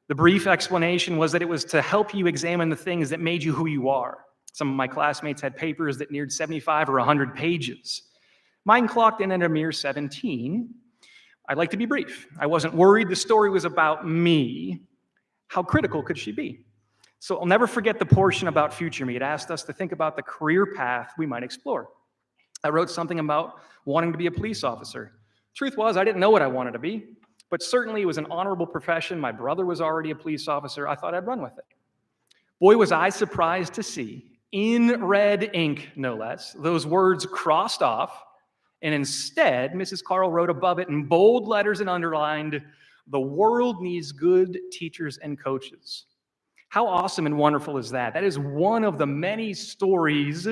The brief explanation was that it was to help you examine the things that made you who you are. Some of my classmates had papers that neared 75 or 100 pages. Mine clocked in at a mere 17. I'd like to be brief. I wasn't worried the story was about me. How critical could she be? So I'll never forget the portion about future me. It asked us to think about the career path we might explore. I wrote something about wanting to be a police officer. Truth was, I didn't know what I wanted to be, but certainly it was an honorable profession. My brother was already a police officer. I thought I'd run with it. Boy, was I surprised to see, in red ink, no less, those words crossed off. And instead, Mrs. Carl wrote above it in bold letters and underlined, "The world needs good teachers and coaches." How awesome and wonderful is that? That is one of the many stories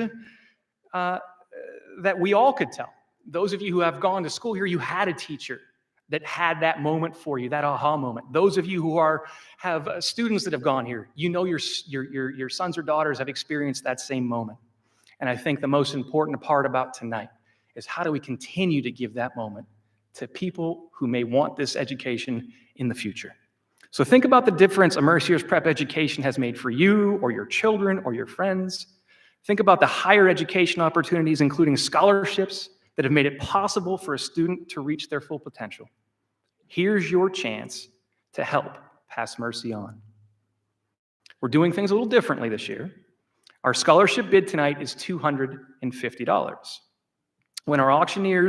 that we all could tell. Those of you who have gone to school here, you had a teacher that had that moment for you, that aha moment. Those of you who have students that have gone here, you know your sons or daughters have experienced that same moment. And I think the most important part about tonight is how do we continue to give that moment to people who may want this education in the future. So think about the difference a Mercier's Prep education has made for you or your children or your friends. Think about the higher education opportunities, including scholarships, that have made it possible for a student to reach their full potential. Here's your chance to help pass Mercy on. We're doing things a little differently this year. Our scholarship bid tonight is $250. When our auctioneer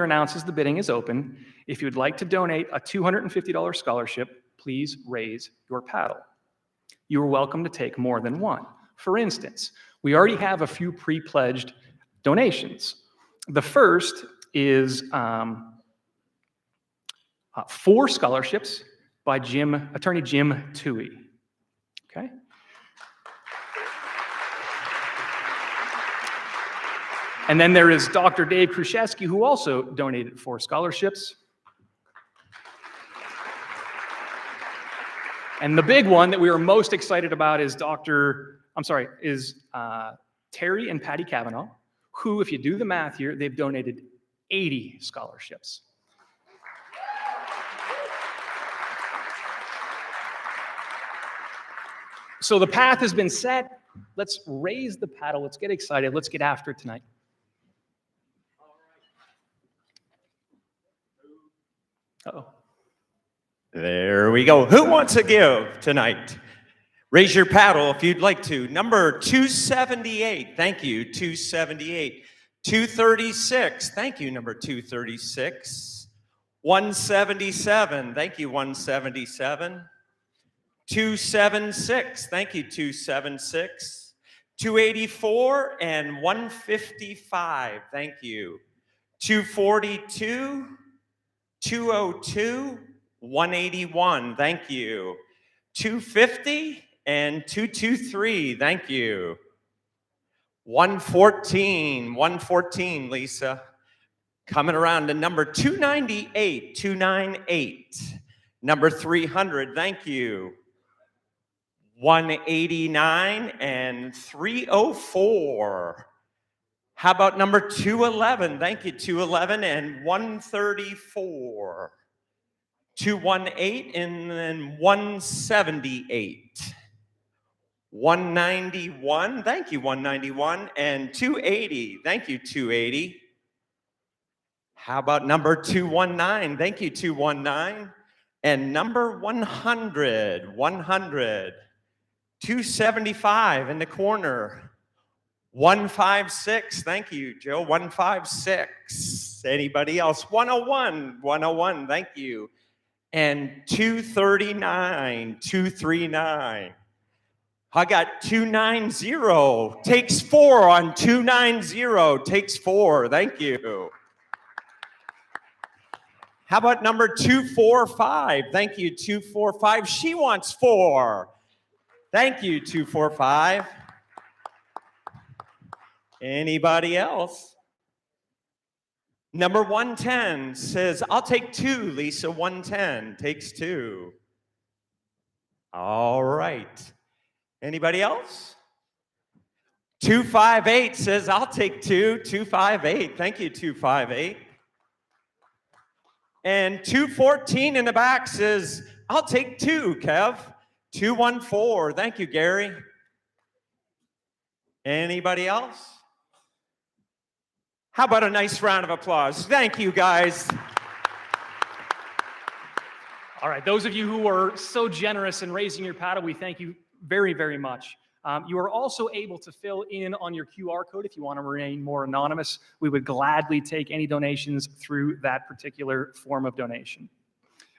announces the bidding is open, if you'd like to donate a $250 scholarship, please raise your paddle. You are welcome to take more than one. For instance, we already have a few pre-pledged donations. The first is 4 scholarships by Attorney Jim Toohey. Okay. And then there is Dr. Dave Kruszewski, who also donated 4 scholarships. And the big one that we are most excited about is Terry and Patty Kavanaugh, who, if you do the math here, they've donated 80 scholarships. So the path has been set. Let's raise the paddle. Let's get excited. Let's get after it tonight. Uh-oh. There we go. Who wants to give tonight? Raise your paddle if you'd like to. Number 278. Thank you, 278. 236. Thank you, number 236. 177. Thank you, 177. 276. Thank you, 276. 284 and 155. Thank you. 242. 202. 181. Thank you. 250 and 223. Thank you. 114. 114, Lisa. Coming around to number 298. 298. Number 300. Thank you. 189 and 304. How about number 211? Thank you, 211 and 134. 218 and then 178. 191, thank you, 191, and 280, thank you, 280. How about number 219? Thank you, 219. And number 100, 100. 275 in the corner. 156, thank you, Joe, 156. Anybody else? 101, 101, thank you. And 239, 239. I got 290, takes 4 on 290, takes 4, thank you. How about number 245? Thank you, 245. She wants 4. Thank you, 245. Anybody else? Number 110 says, I'll take 2, Lisa. 110 takes 2. All right. Anybody else? 258 says, I'll take 2. 258. Thank you, 258. And 214 in the back says, I'll take 2, Kev. 214. Thank you, Gary. Anybody else? How about a nice round of applause? Thank you, guys. All right, those of you who are so generous in raising your paddle, we thank you very, very much. You are also able to fill in on your QR code if you want to remain more anonymous. We would gladly take any donations through that particular form of donation.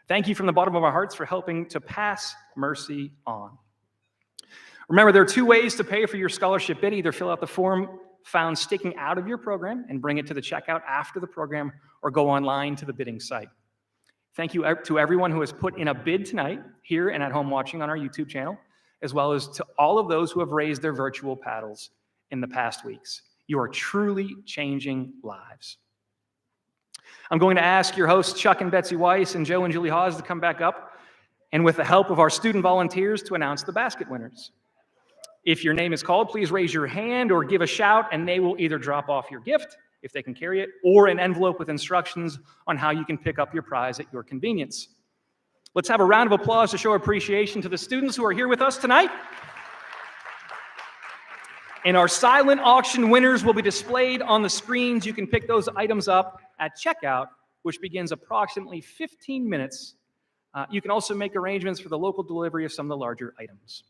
Thank you from the bottom of our hearts for helping to pass mercy on. Remember, there are 2 ways to pay for your scholarship bid. Either fill out the form found sticking out of your program and bring it to the checkout after the program, or go online to the bidding site. Thank you to everyone who has put in a bid tonight, here and at home watching on our YouTube channel, as well as to all of those who have raised their virtual paddles in the past weeks. You are truly changing lives. I'm going to ask your hosts, Chuck and Betsy Weiss and Joe and Julie Hawes, to come back up, and with the help of our student volunteers, to announce the basket winners. If your name is called, please raise your hand or give a shout, and they will either drop off your gift, if they can carry it, or an envelope with instructions on how you can pick up your prize at your convenience. Let's have a round of applause to show appreciation to the students who are here with us tonight. And our silent auction winners will be displayed on the screens. You can pick those items up at checkout, which begins approximately 15 minutes. You can also make arrangements for the local delivery of some of the larger items.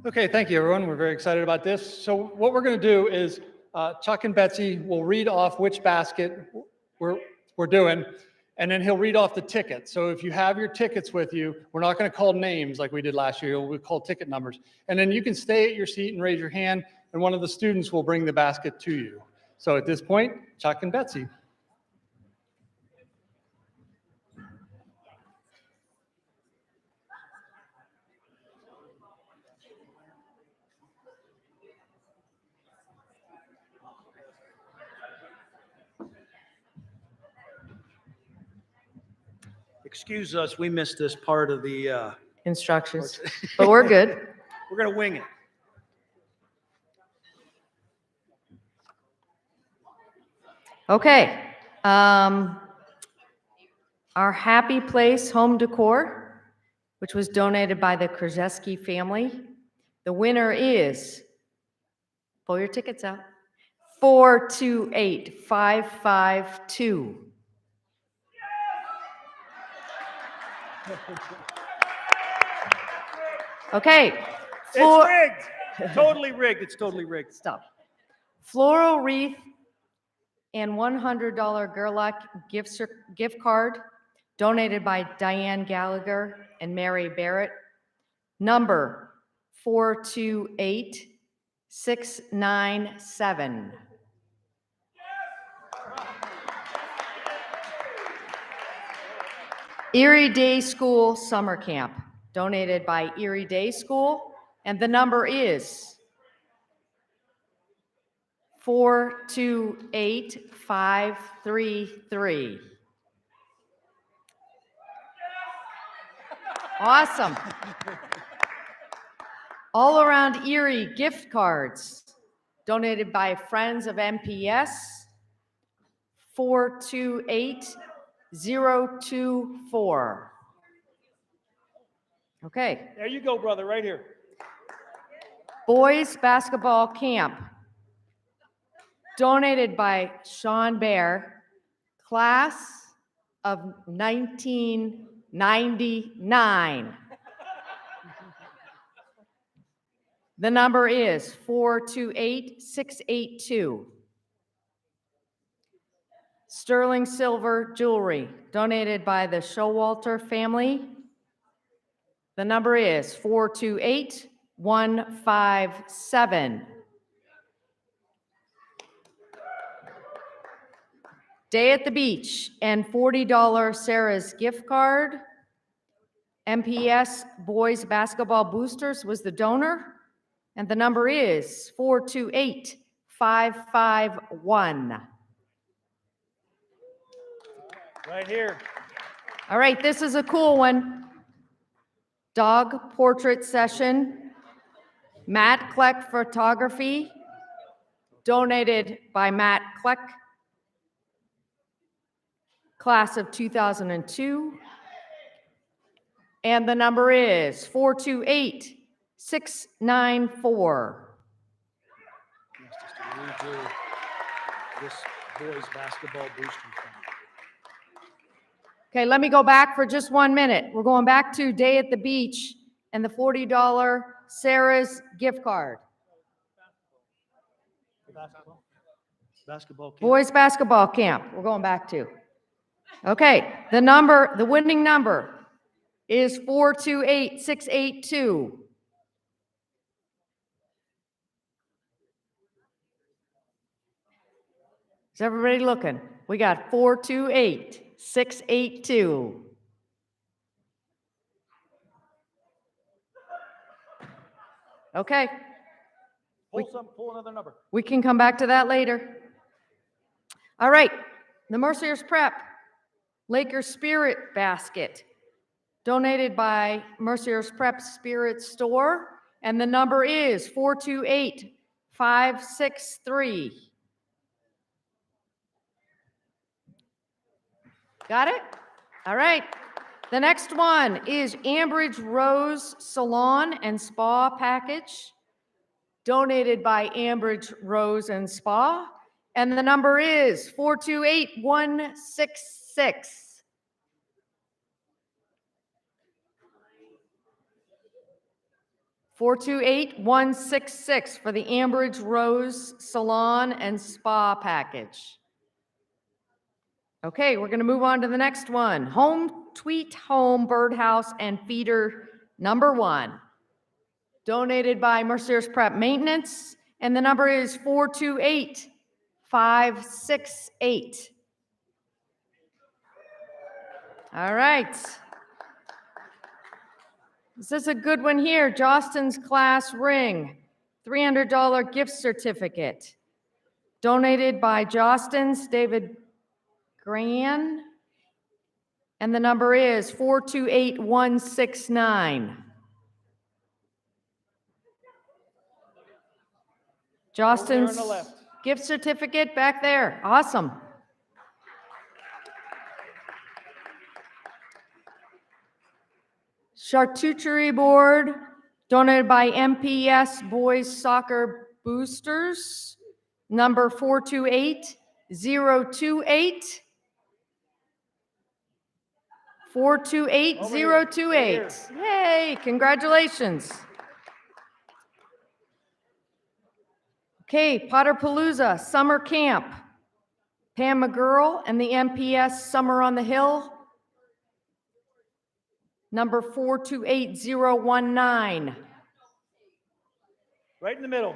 Okay, thank you, everyone. We're very excited about this. So what we're going to do is Chuck and Betsy will read off which basket we're doing, and then he'll read off the ticket. So if you have your tickets with you, we're not going to call names like we did last year. We'll call ticket numbers. And then you can stay at your seat and raise your hand, and one of the students will bring the basket to you. So at this point, Chuck and Betsy. Excuse us, we missed this part of the, Instructions, but we're good. we're going to wing it. Okay. Our Happy Place home decor, which was donated by the Krzeski family. The winner is, pull your tickets out, 428552. Okay. It's rigged. Totally rigged. It's totally rigged. Stop. Floral wreath and $100 Gerlach gift card donated by Diane Gallagher and Mary Barrett. Number 428697. Erie Day School Summer Camp, donated by Erie Day School, and the number is 428533. Awesome. All Around Erie gift cards, donated by Friends of MPS, 428024. Okay. There you go, brother, right here. Boys Basketball Camp, donated by Sean Bear, class of 1999. The number is 428682. Sterling Silver Jewelry, donated by the Showalter family. The number is 428157. Day at the Beach and $40 Sarah's gift card. MPS Boys Basketball Boosters was the donor, and the number is 428551. Right here. All right, this is a cool one. Dog portrait session. Matt Kleck Photography, donated by Matt Kleck, class of 2002. And the number is 428694. Just to redo this boys basketball boosting thing. Okay, let me go back for just 1 minute. We're going back to Day at the Beach and the $40 Sarah's gift card. Basketball camp. Boys basketball camp, we're going back to. Okay, the winning number is 428682. Is everybody looking? We got 428682. Okay, Pull another number. we can come back to that later. All right, the Mercier's Prep Lakers Spirit Basket, donated by Mercier's Prep Spirit Store, and the number is 428563. Got it? All right. The next one is Ambridge Rose Salon and Spa Package, donated by Ambridge Rose and Spa, and the number is 428166. 428166 for the Ambridge Rose Salon and Spa package. Okay, we're going to move on to the next one. Home Tweet Home Birdhouse and Feeder number 1. Donated by Mercier's Prep Maintenance, and the number is 428568. All right. This is a good one here. Jostin's Class Ring, $300 gift certificate. Donated by Jostin's David Gran, and the number is 428169. Jostin's gift certificate back there. Awesome. Charcuterie board donated by MPS Boys Soccer Boosters, number 428028. 428028. Yay, congratulations. Okay, Potterpalooza Summer Camp. Pam McGurl and the MPS Summer on the Hill, number 428019. Right in the middle.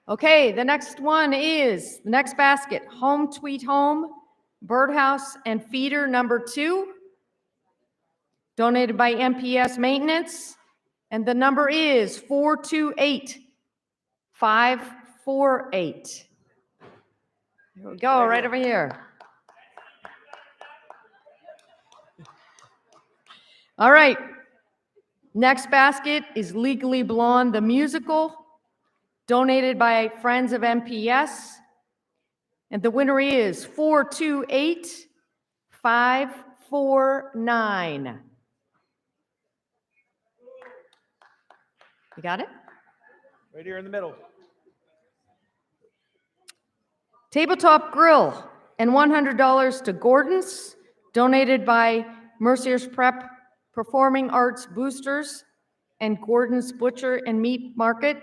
Okay, the next one is, the next basket, Home Tweet Home, Birdhouse and Feeder number 2, donated by MPS Maintenance, and the number is 428548. Here we go, right over here. All right, next basket is Legally Blonde, the musical, donated by Friends of MPS, and the winner is 428549. You got it? Right here in the middle. Tabletop Grill and $100 to Gordon's, donated by Mercier's Prep Performing Arts Boosters and Gordon's Butcher and Meat Market.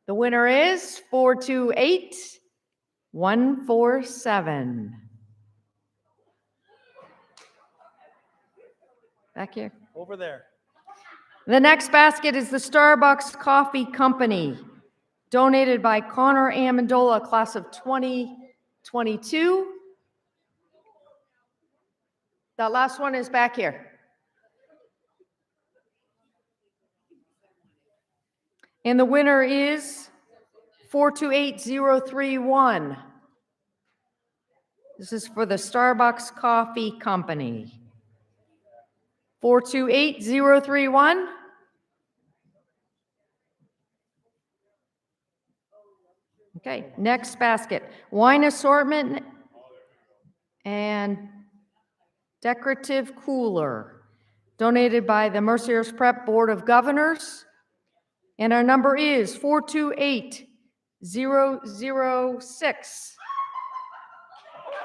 The winner is 428147. Back here. Over there. The next basket is the Starbucks Coffee Company, donated by Connor Amendola, class of 2022. That last one is back here. And the winner is 428031. This is for the Starbucks Coffee Company. 428031. Okay, next basket. Wine assortment and decorative cooler, donated by the Mercier's Prep Board of Governors. And our number is 428006.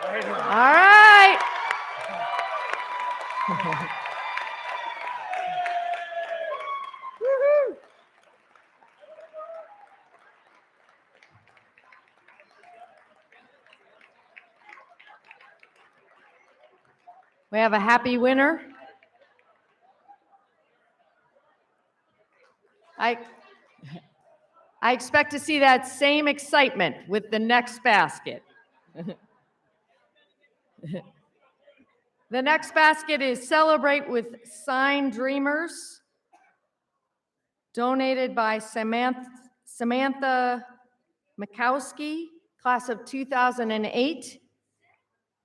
All right. Woo-hoo. We have a happy winner. I expect to see that same excitement with the next basket. The next basket is Celebrate with Sign Dreamers, donated by Samantha Mikowski, class of 2008.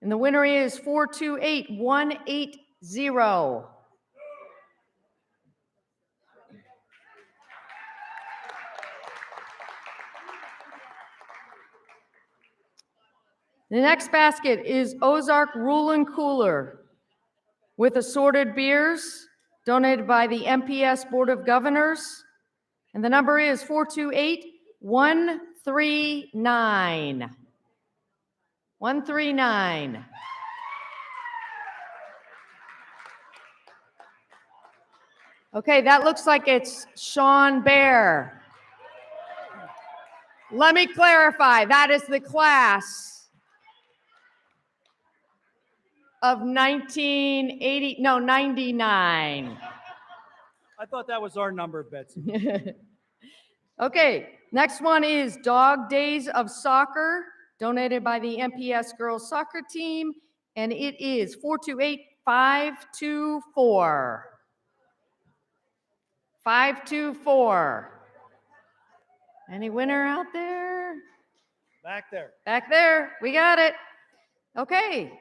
And the winner is 428180. The next basket is Ozark Rule and Cooler with assorted beers, donated by the MPS Board of Governors. And the number is 428139. 139. Okay, that looks like it's Sean Bear. Let me clarify, that is the class of 1980, no, 99. I thought that was our number, Betsy. Okay, next one is Dog Days of Soccer, donated by the MPS Girls Soccer Team, and it is 428524. 524. Any winner out there? Back there. Back there, we got it. Okay,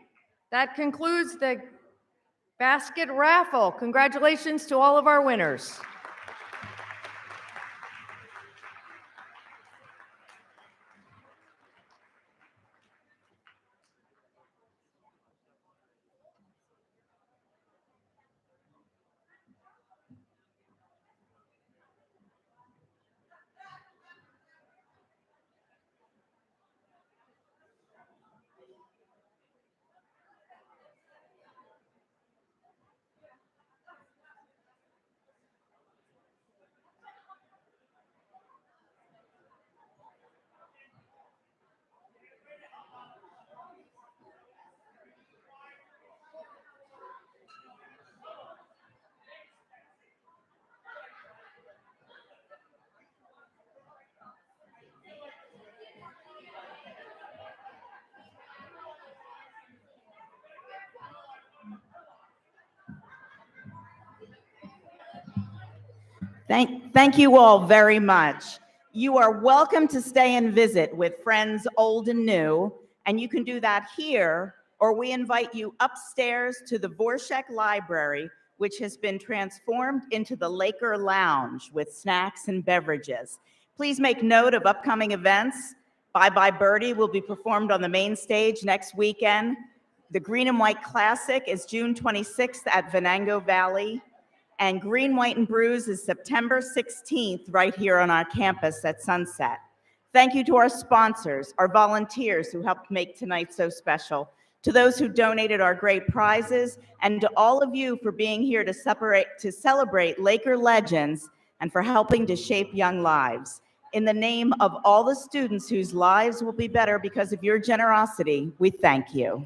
that concludes the basket raffle. Congratulations to all of our winners. Thank you all very much. You are welcome to stay and visit with friends old and new, and you can do that here, or we invite you upstairs to the Vorshek Library, which has been transformed into the Laker Lounge with snacks and beverages. Please make note of upcoming events. Bye Bye Birdie will be performed on the main stage next weekend. The Green and White Classic is June 26th at Venango Valley. And Green, White, and Brews is September 16th right here on our campus at Sunset. Thank you to our sponsors, our volunteers who helped make tonight so special, to those who donated our great prizes, and to all of you for being here to celebrate Laker legends and for helping to shape young lives. In the name of all the students whose lives will be better because of your generosity, we thank you.